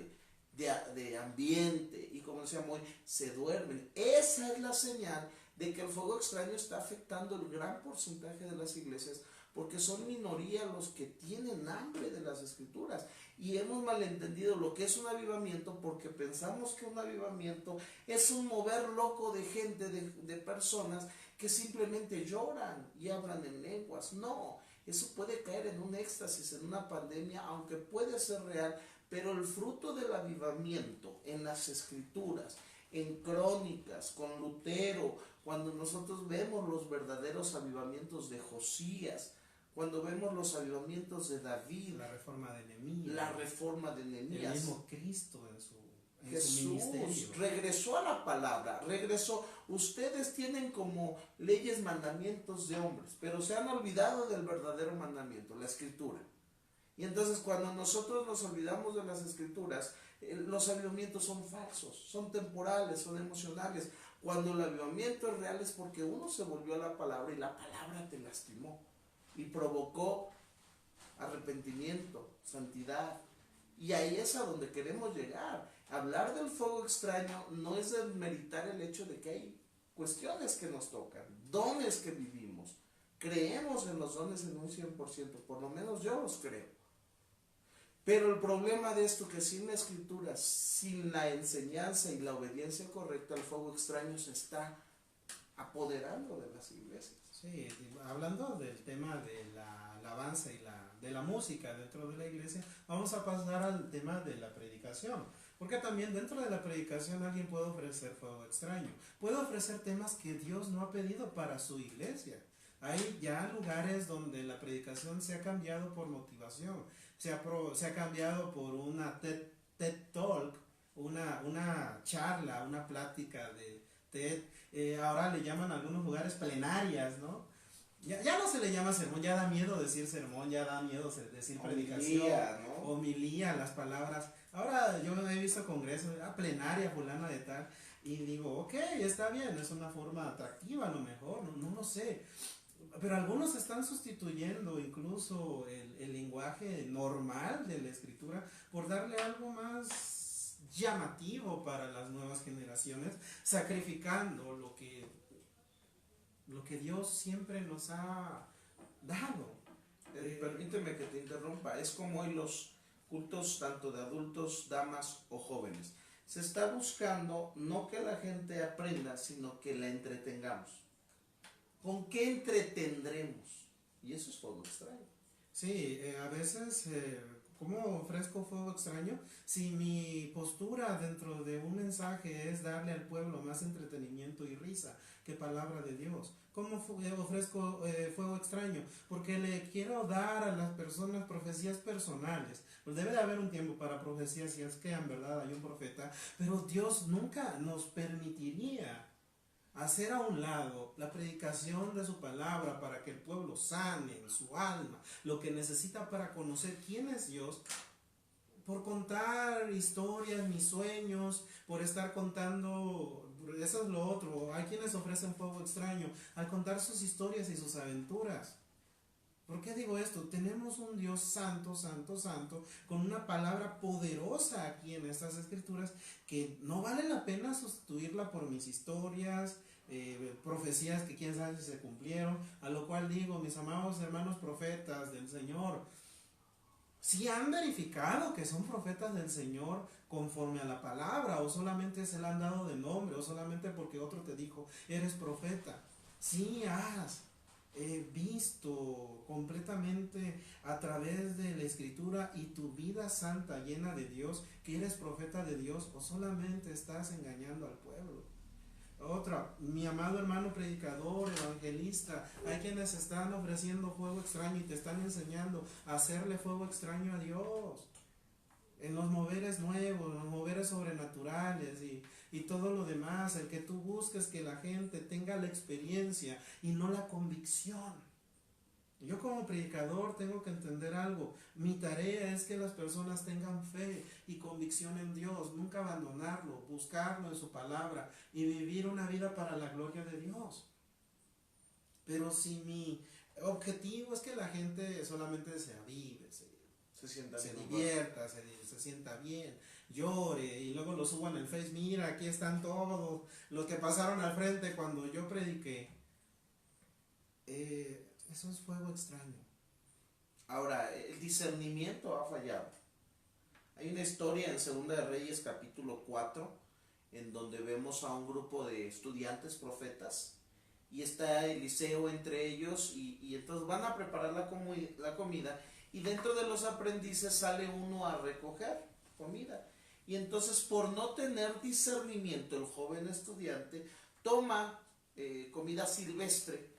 de ambiente, y como decía Moy, se duermen. Esa es la señal de que el fuego extraño está afectando el gran porcentaje de las iglesias, porque son minoría los que tienen hambre de las escrituras, y hemos malentendido lo que es un avivamiento, porque pensamos que un avivamiento es un mover loco de gente, de personas que simplemente lloran y hablan en lenguas. No, eso puede caer en un éxtasis, en una pandemia, aunque puede ser real, pero el fruto del avivamiento en las escrituras, en Crónicas, con Lutero, cuando nosotros vemos los verdaderos avivamientos de Josías, cuando vemos los avivamientos de David, la reforma de Nehemías, el mismo Cristo en su ministerio. Jesús regresó a la palabra, regresó. Ustedes tienen como leyes, mandamientos de hombres, pero se han olvidado del verdadero mandamiento, la escritura. Y entonces cuando nosotros nos olvidamos de las escrituras, los avivamientos son falsos, son temporales, son emocionales. Cuando el avivamiento es real es porque uno se volvió a la palabra y la palabra te lastimó y provocó arrepentimiento, santidad. Y ahí es a donde queremos llegar. Hablar del fuego extraño no es desmeritar el hecho de que hay cuestiones que nos tocan, dones que vivimos. Creemos en los dones en un 100%, por lo menos yo los creo. Pero el problema de esto que sin la escritura, sin la enseñanza y la obediencia correcta, el fuego extraño se está apoderando de las iglesias. Sí, hablando del tema de la alabanza y de la música dentro de la iglesia, vamos a pasar al tema de la predicación. Porque también dentro de la predicación alguien puede ofrecer fuego extraño. Puede ofrecer temas que Dios no ha pedido para su iglesia. Hay ya lugares donde la predicación se ha cambiado por motivación. Se ha cambiado por una TED Talk, una charla, una plática de TED. Ahora le llaman a algunos lugares plenarias, ¿no? Ya no se le llama sermón, ya da miedo decir sermón, ya da miedo decir predicación, homilía, ¿no? Homilía, las palabras. Ahora yo he visto congresos, plenaria fulana de tal, y digo, ok, está bien, es una forma atractiva a lo mejor, no lo sé. Pero algunos están sustituyendo incluso el lenguaje normal de la escritura por darle algo más llamativo para las nuevas generaciones, sacrificando lo que Dios siempre nos ha dado. Permíteme que te interrumpa, es como hoy los cultos tanto de adultos, damas o jóvenes. Se está buscando no que la gente aprenda, sino que la entretengamos. ¿Con qué entretendremos? Y eso es fuego extraño. Sí, a veces, ¿cómo ofrezco fuego extraño? Si mi postura dentro de un mensaje es darle al pueblo más entretenimiento y risa que palabra de Dios, ¿cómo ofrezco fuego extraño? Porque le quiero dar a las personas profecías personales. Pues debe de haber un tiempo para profecías si es que en verdad hay un profeta, pero Dios nunca nos permitiría hacer a un lado la predicación de su palabra para que el pueblo sane en su alma lo que necesita para conocer quién es Dios, por contar historias, mis sueños, por estar contando, eso es lo otro. Hay quienes ofrecen fuego extraño al contar sus historias y sus aventuras. ¿Por qué digo esto? Tenemos un Dios santo, santo, santo, con una palabra poderosa aquí en estas escrituras que no vale la pena sustituirla por mis historias, profecías que quién sabe si se cumplieron, a lo cual digo, mis amados hermanos profetas del Señor, si han verificado que son profetas del Señor conforme a la palabra, o solamente se le han dado de nombre, o solamente porque otro te dijo, eres profeta. Sí has visto completamente a través de la escritura y tu vida santa llena de Dios que eres profeta de Dios, o solamente estás engañando al pueblo. Otra, mi amado hermano predicador, evangelista, hay quienes están ofreciendo fuego extraño y te están enseñando a hacerle fuego extraño a Dios en los moveres nuevos, en los moveres sobrenaturales y todo lo demás, el que tú busques que la gente tenga la experiencia y no la convicción. Yo como predicador tengo que entender algo. Mi tarea es que las personas tengan fe y convicción en Dios, nunca abandonarlo, buscarlo en su palabra y vivir una vida para la gloria de Dios. Pero si mi objetivo es que la gente solamente se avive, se divierta, se sienta bien, llore y luego lo suban en el Face, mira, aquí están todos los que pasaron al frente cuando yo prediqué. Eso es fuego extraño. Ahora, el discernimiento ha fallado. Hay una historia en Segunda de Reyes capítulo 4 en donde vemos a un grupo de estudiantes profetas y está Eliseo entre ellos y entonces van a preparar la comida y dentro de los aprendices sale uno a recoger comida y entonces por no tener discernimiento el joven estudiante toma comida silvestre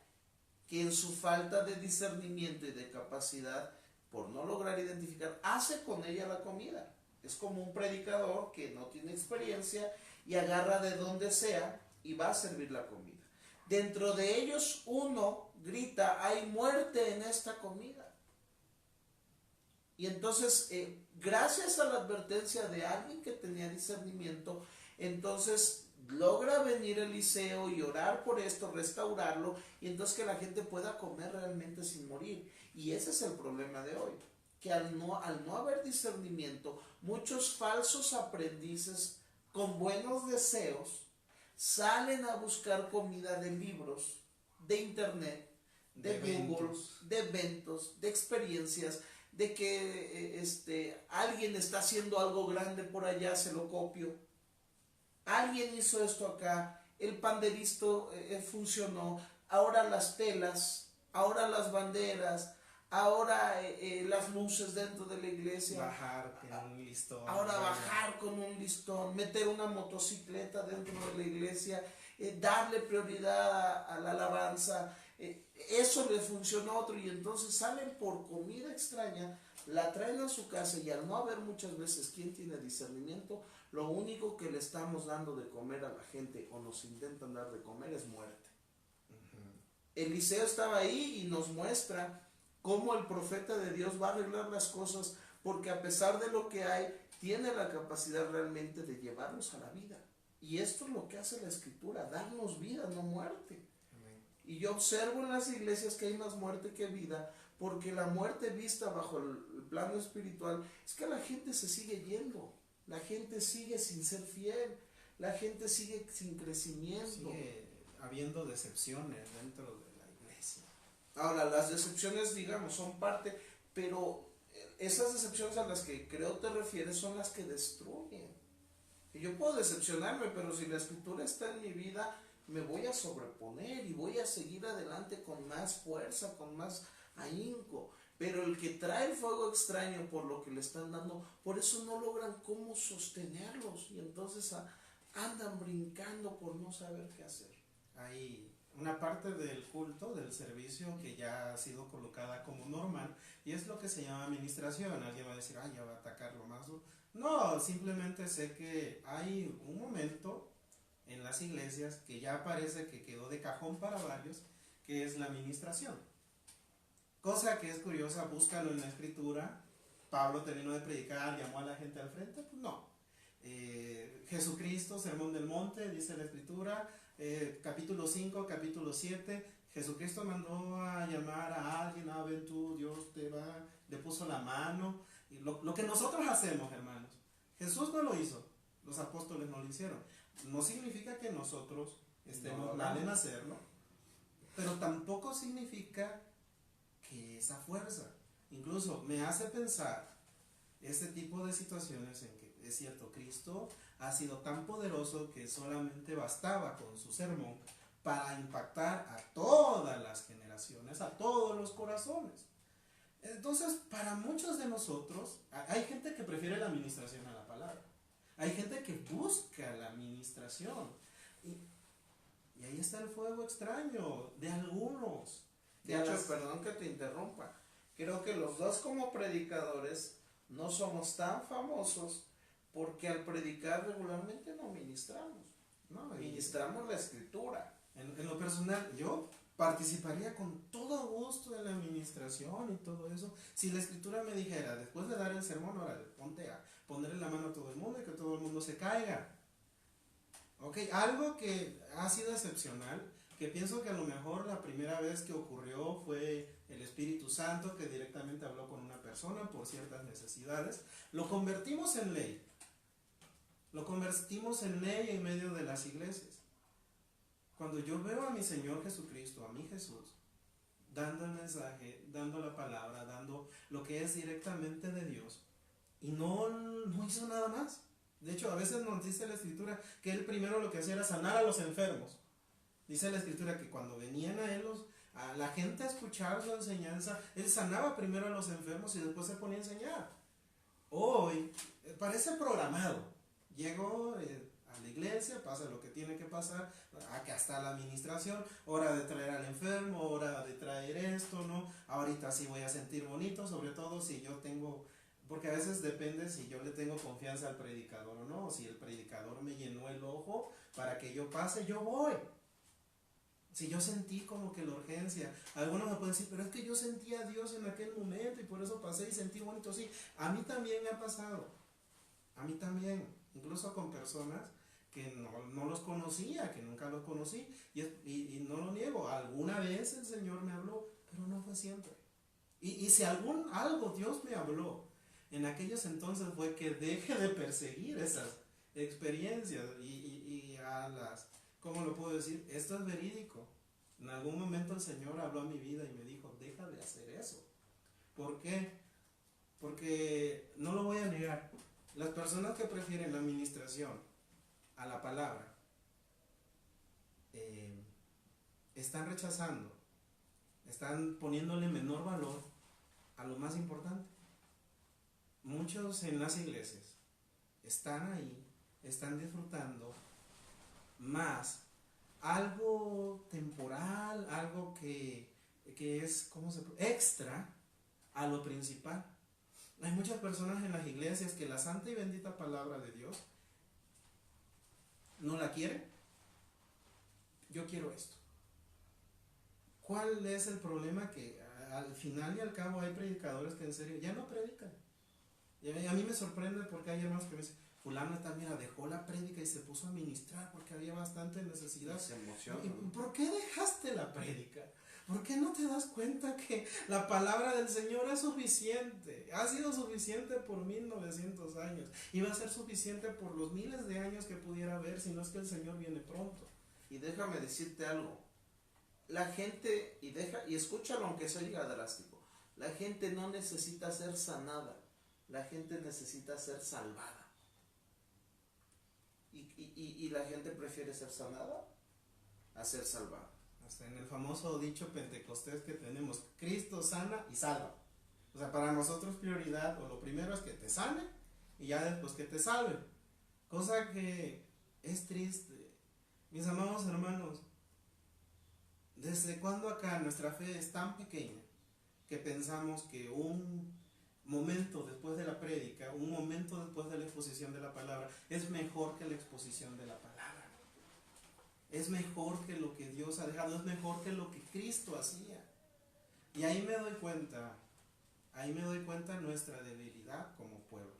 que en su falta de discernimiento y de capacidad, por no lograr identificar, hace con ella la comida. Es como un predicador que no tiene experiencia y agarra de donde sea y va a servir la comida. Dentro de ellos uno grita, hay muerte en esta comida. Y entonces, gracias a la advertencia de alguien que tenía discernimiento, entonces logra venir Eliseo y orar por esto, restaurarlo, y entonces que la gente pueda comer realmente sin morir. Y ese es el problema de hoy, que al no haber discernimiento, muchos falsos aprendices con buenos deseos salen a buscar comida de libros, de internet, de Google, de eventos, de experiencias, de que alguien está haciendo algo grande por allá, se lo copio. Alguien hizo esto acá, el panderisto funcionó, ahora las telas, ahora las banderas, ahora las luces dentro de la iglesia. Bajar con un listón. Ahora bajar con un listón, meter una motocicleta dentro de la iglesia, darle prioridad a la alabanza. Eso le funcionó a otro y entonces salen por comida extraña, la traen a su casa y al no haber muchas veces quien tiene discernimiento, lo único que le estamos dando de comer a la gente o nos intentan dar de comer es muerte. Eliseo estaba ahí y nos muestra cómo el profeta de Dios va a arreglar las cosas porque a pesar de lo que hay, tiene la capacidad realmente de llevarnos a la vida. Y esto es lo que hace la escritura, darnos vida, no muerte. Y yo observo en las iglesias que hay más muerte que vida, porque la muerte vista bajo el plano espiritual es que la gente se sigue yendo, la gente sigue sin ser fiel, la gente sigue sin crecimiento. Sigue habiendo decepciones dentro de la iglesia. Ahora, las decepciones, digamos, son parte, pero esas decepciones a las que creo te refieres son las que destruyen. Y yo puedo decepcionarme, pero si la escritura está en mi vida, me voy a sobreponer y voy a seguir adelante con más fuerza, con más ahínco. Pero el que trae el fuego extraño por lo que le están dando, por eso no logran cómo sostenerlos y entonces andan brincando por no saber qué hacer. Hay una parte del culto, del servicio, que ya ha sido colocada como normal, y es lo que se llama administración. Alguien va a decir, ya va a atacar lo más duro. No, simplemente sé que hay un momento en las iglesias que ya parece que quedó de cajón para varios, que es la administración. Cosa que es curiosa, búscalo en la escritura. Pablo, terminó de predicar, llamó a la gente al frente, pues no. Jesucristo, Sermón del Monte, dice la escritura, capítulo 5, capítulo 7, Jesucristo mandó a llamar a alguien, ven tú, Dios te va, le puso la mano. Y lo que nosotros hacemos, hermanos, Jesús no lo hizo, los apóstoles no lo hicieron. No significa que nosotros estemos mal en hacerlo, pero tampoco significa que esa fuerza. Incluso me hace pensar este tipo de situaciones en que es cierto, Cristo ha sido tan poderoso que solamente bastaba con su sermón para impactar a todas las generaciones, a todos los corazones. Entonces, para muchos de nosotros, hay gente que prefiere la administración a la palabra. Hay gente que busca la administración. Y ahí está el fuego extraño de algunos. De hecho, perdón que te interrumpa. Creo que los dos como predicadores no somos tan famosos porque al predicar regularmente no ministramos. No, ministramos la escritura. En lo personal, yo participaría con todo gusto en la administración y todo eso. Si la escritura me dijera, después de dar el sermón, ahora ponte a ponerle la mano a todo el mundo y que todo el mundo se caiga. Ok, algo que ha sido excepcional, que pienso que a lo mejor la primera vez que ocurrió fue el Espíritu Santo que directamente habló con una persona por ciertas necesidades, lo convertimos en ley. Lo convertimos en ley en medio de las iglesias. Cuando yo veo a mi Señor Jesucristo, a mi Jesús, dando el mensaje, dando la palabra, dando lo que es directamente de Dios, y no hizo nada más. De hecho, a veces nos dice la escritura que él primero lo que hacía era sanar a los enfermos. Dice la escritura que cuando venían a él a la gente a escuchar su enseñanza, él sanaba primero a los enfermos y después se ponía a enseñar. Hoy parece programado. Llegó a la iglesia, pasa lo que tiene que pasar, acá está la administración, hora de traer al enfermo, hora de traer esto, ¿no? Ahorita sí voy a sentir bonito, sobre todo si yo tengo, porque a veces depende si yo le tengo confianza al predicador o no, si el predicador me llenó el ojo para que yo pase, yo voy. Si yo sentí como que la urgencia, algunos me pueden decir, pero es que yo sentí a Dios en aquel momento y por eso pasé y sentí bonito. Sí, a mí también me ha pasado, a mí también, incluso con personas que no los conocía, que nunca los conocí, y no lo niego, alguna vez el Señor me habló, pero no fue siempre. Y si algo Dios me habló en aquellos entonces fue que deje de perseguir esas experiencias y a las... ¿Cómo lo puedo decir? Esto es verídico. En algún momento el Señor habló a mi vida y me dijo, deja de hacer eso. ¿Por qué? Porque no lo voy a negar. Las personas que prefieren la administración a la palabra están rechazando, están poniéndole menor valor a lo más importante. Muchos en las iglesias están ahí, están disfrutando más algo temporal, algo que es extra a lo principal. Hay muchas personas en las iglesias que la santa y bendita palabra de Dios no la quieren. Yo quiero esto. ¿Cuál es el problema? Que al final y al cabo hay predicadores que en serio ya no predican. Y a mí me sorprende porque hay hermanos que me dicen, fulano también dejó la prédica y se puso a ministrar porque había bastante necesidad. Se emociona. ¿Por qué dejaste la prédica? ¿Por qué no te das cuenta que la palabra del Señor es suficiente? Ha sido suficiente por 1900 años y va a ser suficiente por los miles de años que pudiera haber, si no es que el Señor viene pronto. Y déjame decirte algo. La gente, y escúchalo aunque se oiga drástico, la gente no necesita ser sanada, la gente necesita ser salvada. Y la gente prefiere ser sanada a ser salvada. Hasta en el famoso dicho pentecostés que tenemos, Cristo sana y salva. O sea, para nosotros prioridad, o lo primero es que te sane y ya después que te salve. Cosa que es triste. Mis amados hermanos, ¿desde cuándo acá nuestra fe es tan pequeña que pensamos que un momento después de la prédica, un momento después de la exposición de la palabra, es mejor que la exposición de la palabra? Es mejor que lo que Dios ha dejado, es mejor que lo que Cristo hacía. Y ahí me doy cuenta nuestra debilidad como pueblo.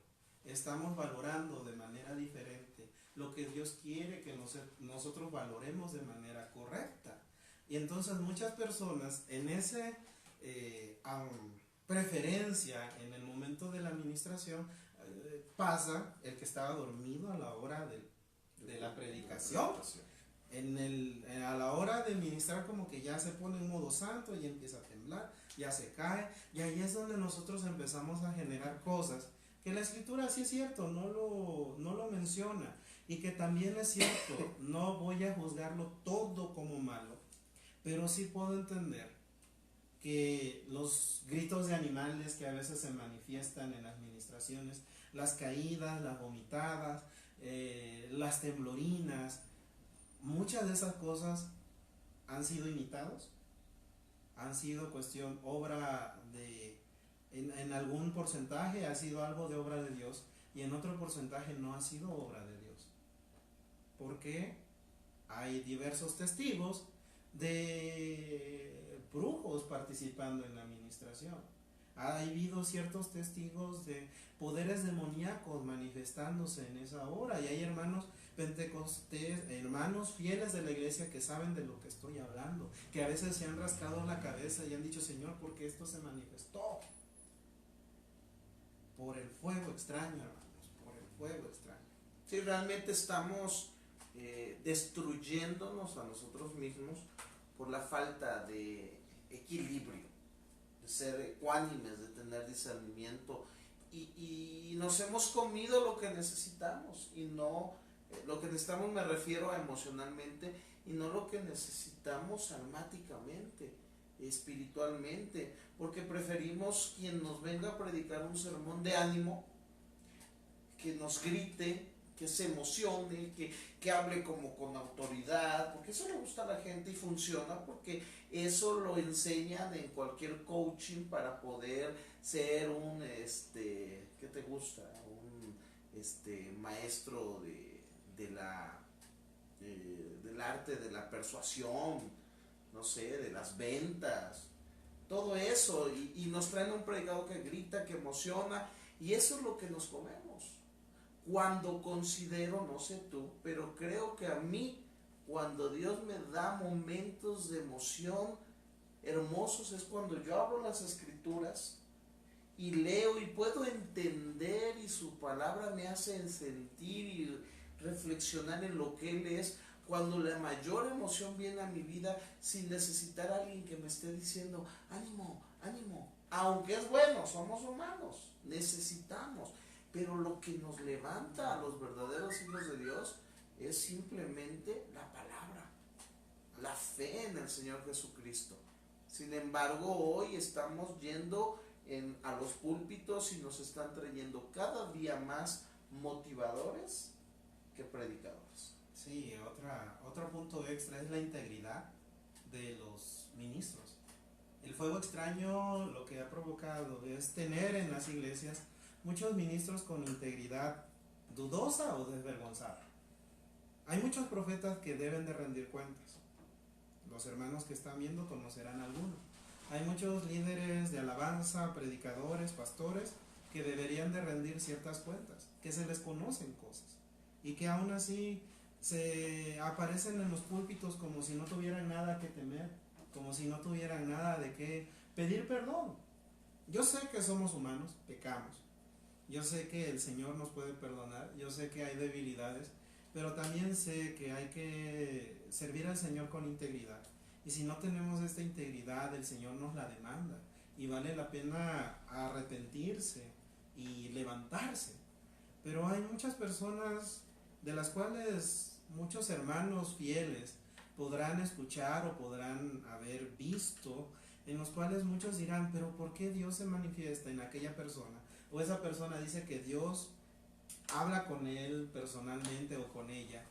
Estamos valorando de manera diferente lo que Dios quiere que nosotros valoremos de manera correcta. Y entonces muchas personas en esa preferencia en el momento de la administración, pasa el que estaba dormido a la hora de la predicación. A la hora de ministrar como que ya se pone en modo santo y empieza a temblar, ya se cae, y ahí es donde nosotros empezamos a generar cosas que la escritura sí es cierto, no lo menciona, y que también es cierto, no voy a juzgarlo todo como malo, pero sí puedo entender que los gritos de animales que a veces se manifiestan en las ministraciones, las caídas, las vomitadas, las temblorinas, muchas de esas cosas han sido imitados, han sido obra de, en algún porcentaje ha sido algo de obra de Dios y en otro porcentaje no ha sido obra de Dios. Porque hay diversos testigos de brujos participando en la administración. Ha habido ciertos testigos de poderes demoníacos manifestándose en esa hora, y hay hermanos pentecostés, hermanos fieles de la iglesia que saben de lo que estoy hablando, que a veces se han rascado la cabeza y han dicho: Señor, ¿por qué esto se manifestó? Por el fuego extraño, hermanos, por el fuego extraño. Sí, realmente estamos destruyéndonos a nosotros mismos por la falta de equilibrio, de ser ecuánimes, de tener discernimiento, y nos hemos comido lo que necesitamos, y no lo que necesitamos, me refiero a emocionalmente, y no lo que necesitamos almáticamente, espiritualmente, porque preferimos quien nos venga a predicar un sermón de ánimo, que nos grite, que se emocione, que hable como con autoridad, porque eso le gusta a la gente y funciona, porque eso lo enseñan en cualquier coaching para poder ser un, ¿qué te gusta? Un maestro del arte de la persuasión, no sé, de las ventas, todo eso, y nos traen un predicador que grita, que emociona, y eso es lo que nos comemos. Cuando considero, no sé tú, pero creo que a mí, cuando Dios me da momentos de emoción hermosos, es cuando yo abro las escrituras y leo y puedo entender, y su palabra me hace sentir y reflexionar en lo que Él es, cuando la mayor emoción viene a mi vida sin necesitar a alguien que me esté diciendo: ánimo, ánimo, aunque es bueno, somos humanos, necesitamos. Pero lo que nos levanta a los verdaderos hijos de Dios es simplemente la palabra, la fe en el Señor Jesucristo. Sin embargo, hoy estamos yendo a los púlpitos y nos están trayendo cada día más motivadores que predicadores. Sí, otro punto extra es la integridad de los ministros. El fuego extraño lo que ha provocado es tener en las iglesias muchos ministros con integridad dudosa o desvergonzada. Hay muchos profetas que deben de rendir cuentas. Los hermanos que están viendo conocerán algunos. Hay muchos líderes de alabanza, predicadores, pastores, que deberían de rendir ciertas cuentas, que se les conocen cosas y que aún así se aparecen en los púlpitos como si no tuvieran nada que temer, como si no tuvieran nada de qué pedir perdón. Yo sé que somos humanos, pecamos, yo sé que el Señor nos puede perdonar, yo sé que hay debilidades, pero también sé que hay que servir al Señor con integridad. Y si no tenemos esta integridad, el Señor nos la demanda y vale la pena arrepentirse y levantarse. Pero hay muchas personas de las cuales muchos hermanos fieles podrán escuchar o podrán haber visto, en los cuales muchos dirán, pero ¿por qué Dios se manifiesta en aquella persona? O esa persona dice que Dios habla con él personalmente o con ella,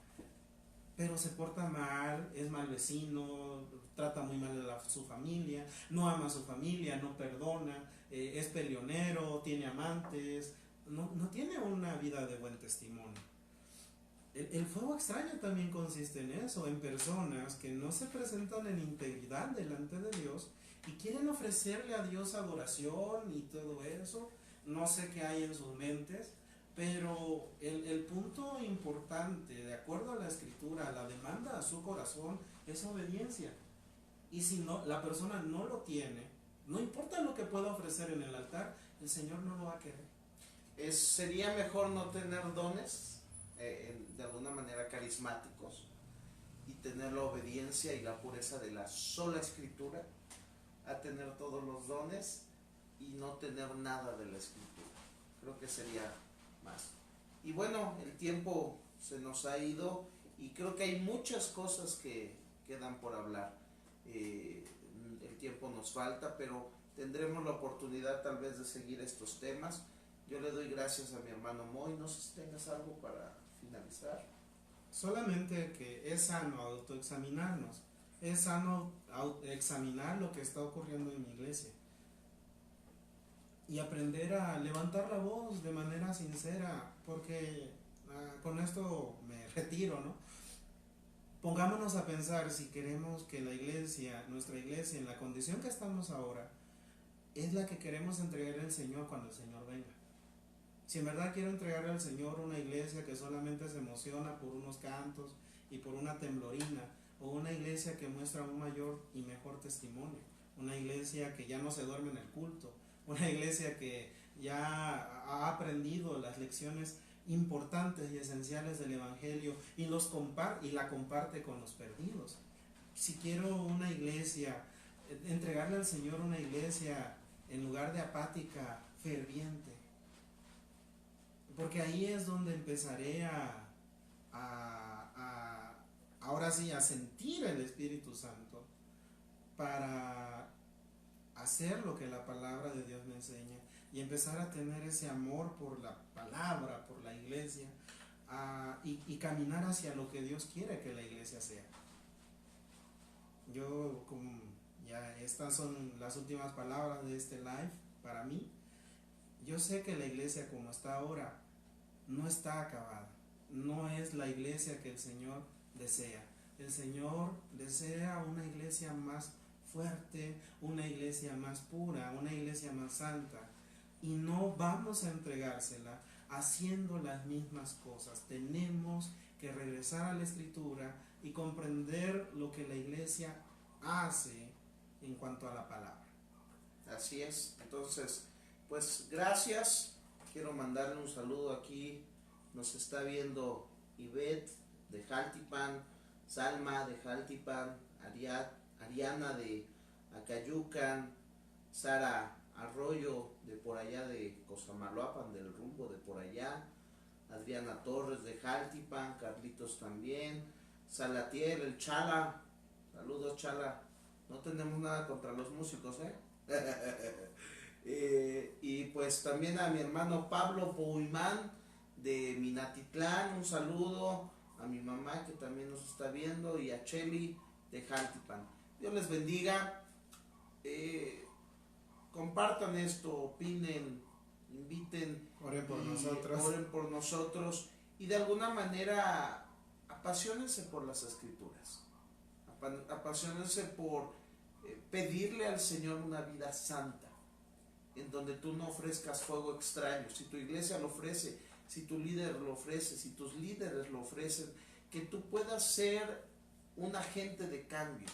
pero se porta mal, es mal vecino, trata muy mal a su familia, no ama a su familia, no perdona, es peleonero, tiene amantes, no tiene una vida de buen testimonio. El fuego extraño también consiste en eso, en personas que no se presentan en integridad delante de Dios y quieren ofrecerle a Dios adoración y todo eso. No sé qué hay en sus mentes, pero el punto importante, de acuerdo a la escritura, la demanda a su corazón es obediencia. Y si no, la persona no lo tiene, no importa lo que pueda ofrecer en el altar, el Señor no lo va a querer. Sería mejor no tener dones, de alguna manera carismáticos, y tener la obediencia y la pureza de la sola escritura, a tener todos los dones y no tener nada de la escritura. Creo que sería más. Y bueno, el tiempo se nos ha ido y creo que hay muchas cosas que quedan por hablar. El tiempo nos falta, pero tendremos la oportunidad tal vez de seguir estos temas. Yo le doy gracias a mi hermano Moy. No sé si tengas algo para finalizar. Solamente que es sano autoexaminarnos, es sano examinar lo que está ocurriendo en mi iglesia y aprender a levantar la voz de manera sincera, porque con esto me retiro, ¿no? Pongámonos a pensar si queremos que la iglesia, nuestra iglesia, en la condición que estamos ahora, es la que queremos entregar al Señor cuando el Señor venga. Si en verdad quiero entregarle al Señor una iglesia que solamente se emociona por unos cantos y por una temblorina, o una iglesia que muestra un mayor y mejor testimonio, una iglesia que ya no se duerme en el culto, una iglesia que ya ha aprendido las lecciones importantes y esenciales del Evangelio y la comparte con los perdidos. Si quiero una iglesia, entregarle al Señor una iglesia en lugar de apática, ferviente, porque ahí es donde empezaré ahora sí, a sentir el Espíritu Santo para hacer lo que la palabra de Dios me enseña y empezar a tener ese amor por la palabra, por la iglesia, y caminar hacia lo que Dios quiere que la iglesia sea. Yo, como ya estas son las últimas palabras de este live para mí, yo sé que la iglesia como está ahora no está acabada, no es la iglesia que el Señor desea. El Señor desea una iglesia más fuerte, una iglesia más pura, una iglesia más santa, y no vamos a entregársela haciendo las mismas cosas. Tenemos que regresar a la escritura y comprender lo que la iglesia hace en cuanto a la palabra. Así es. Entonces, pues gracias. Quiero mandarle un saludo aquí. Nos está viendo Ivette de Jaltipan, Salma de Jaltipan, Ariana de Acayucan, Sara Arroyo de por allá de Cosamaloapan, del rumbo de por allá, Adriana Torres de Jaltipan, Carlitos también, Salatiel, el Chala. Saludos, Chala. No tenemos nada contra los músicos, y pues también a mi hermano Pablo Poimán de Minatitlán, un saludo. A mi mamá que también nos está viendo y a Cheli de Jaltipan. Dios les bendiga. Compartan esto, opinen, inviten, Oren por nosotros. Oren por nosotros y de alguna manera apasionense por las escrituras. Apasionense por pedirle al Señor una vida santa. en donde tú no ofrezcas fuego extraño. Si tu iglesia lo ofrece, si tu líder lo ofrece, si tus líderes lo ofrecen, que tú puedas ser un agente de cambio,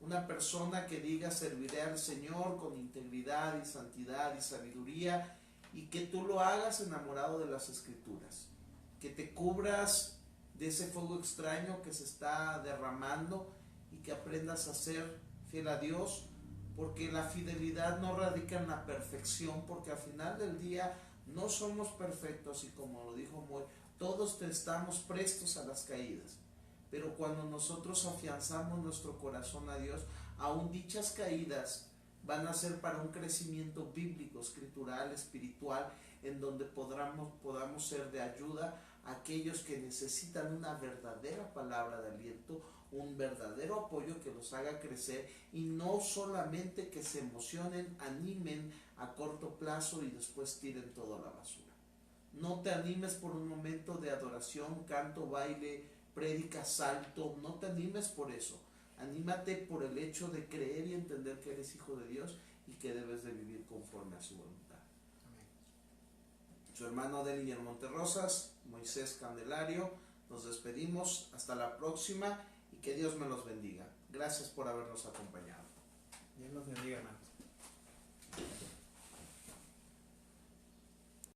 una persona que diga serviré al Señor con integridad y santidad y sabiduría, y que tú lo hagas enamorado de las Escrituras, que te cubras de ese fuego extraño que se está derramando y que aprendas a ser fiel a Dios, porque la fidelidad no radica en la perfección, porque al final del día no somos perfectos, y como lo dijo Moy, todos estamos prestos a las caídas, pero cuando nosotros afianzamos nuestro corazón a Dios, aún dichas caídas van a ser para un crecimiento bíblico, escritural, espiritual, en donde podamos ser de ayuda a aquellos que necesitan una verdadera palabra de aliento, un verdadero apoyo que los haga crecer, y no solamente que se emocionen, animen a corto plazo y después tiren todo a la basura. No te animes por un momento de adoración, canto, baile, prédica, salto, no te animes por eso. Anímate por el hecho de creer y entender que eres hijo de Dios y que debes de vivir conforme a su voluntad. Amén. Su hermano Delinger Monterrosas, Moisés Candelario, nos despedimos hasta la próxima y que Dios me los bendiga. Gracias por habernos acompañado.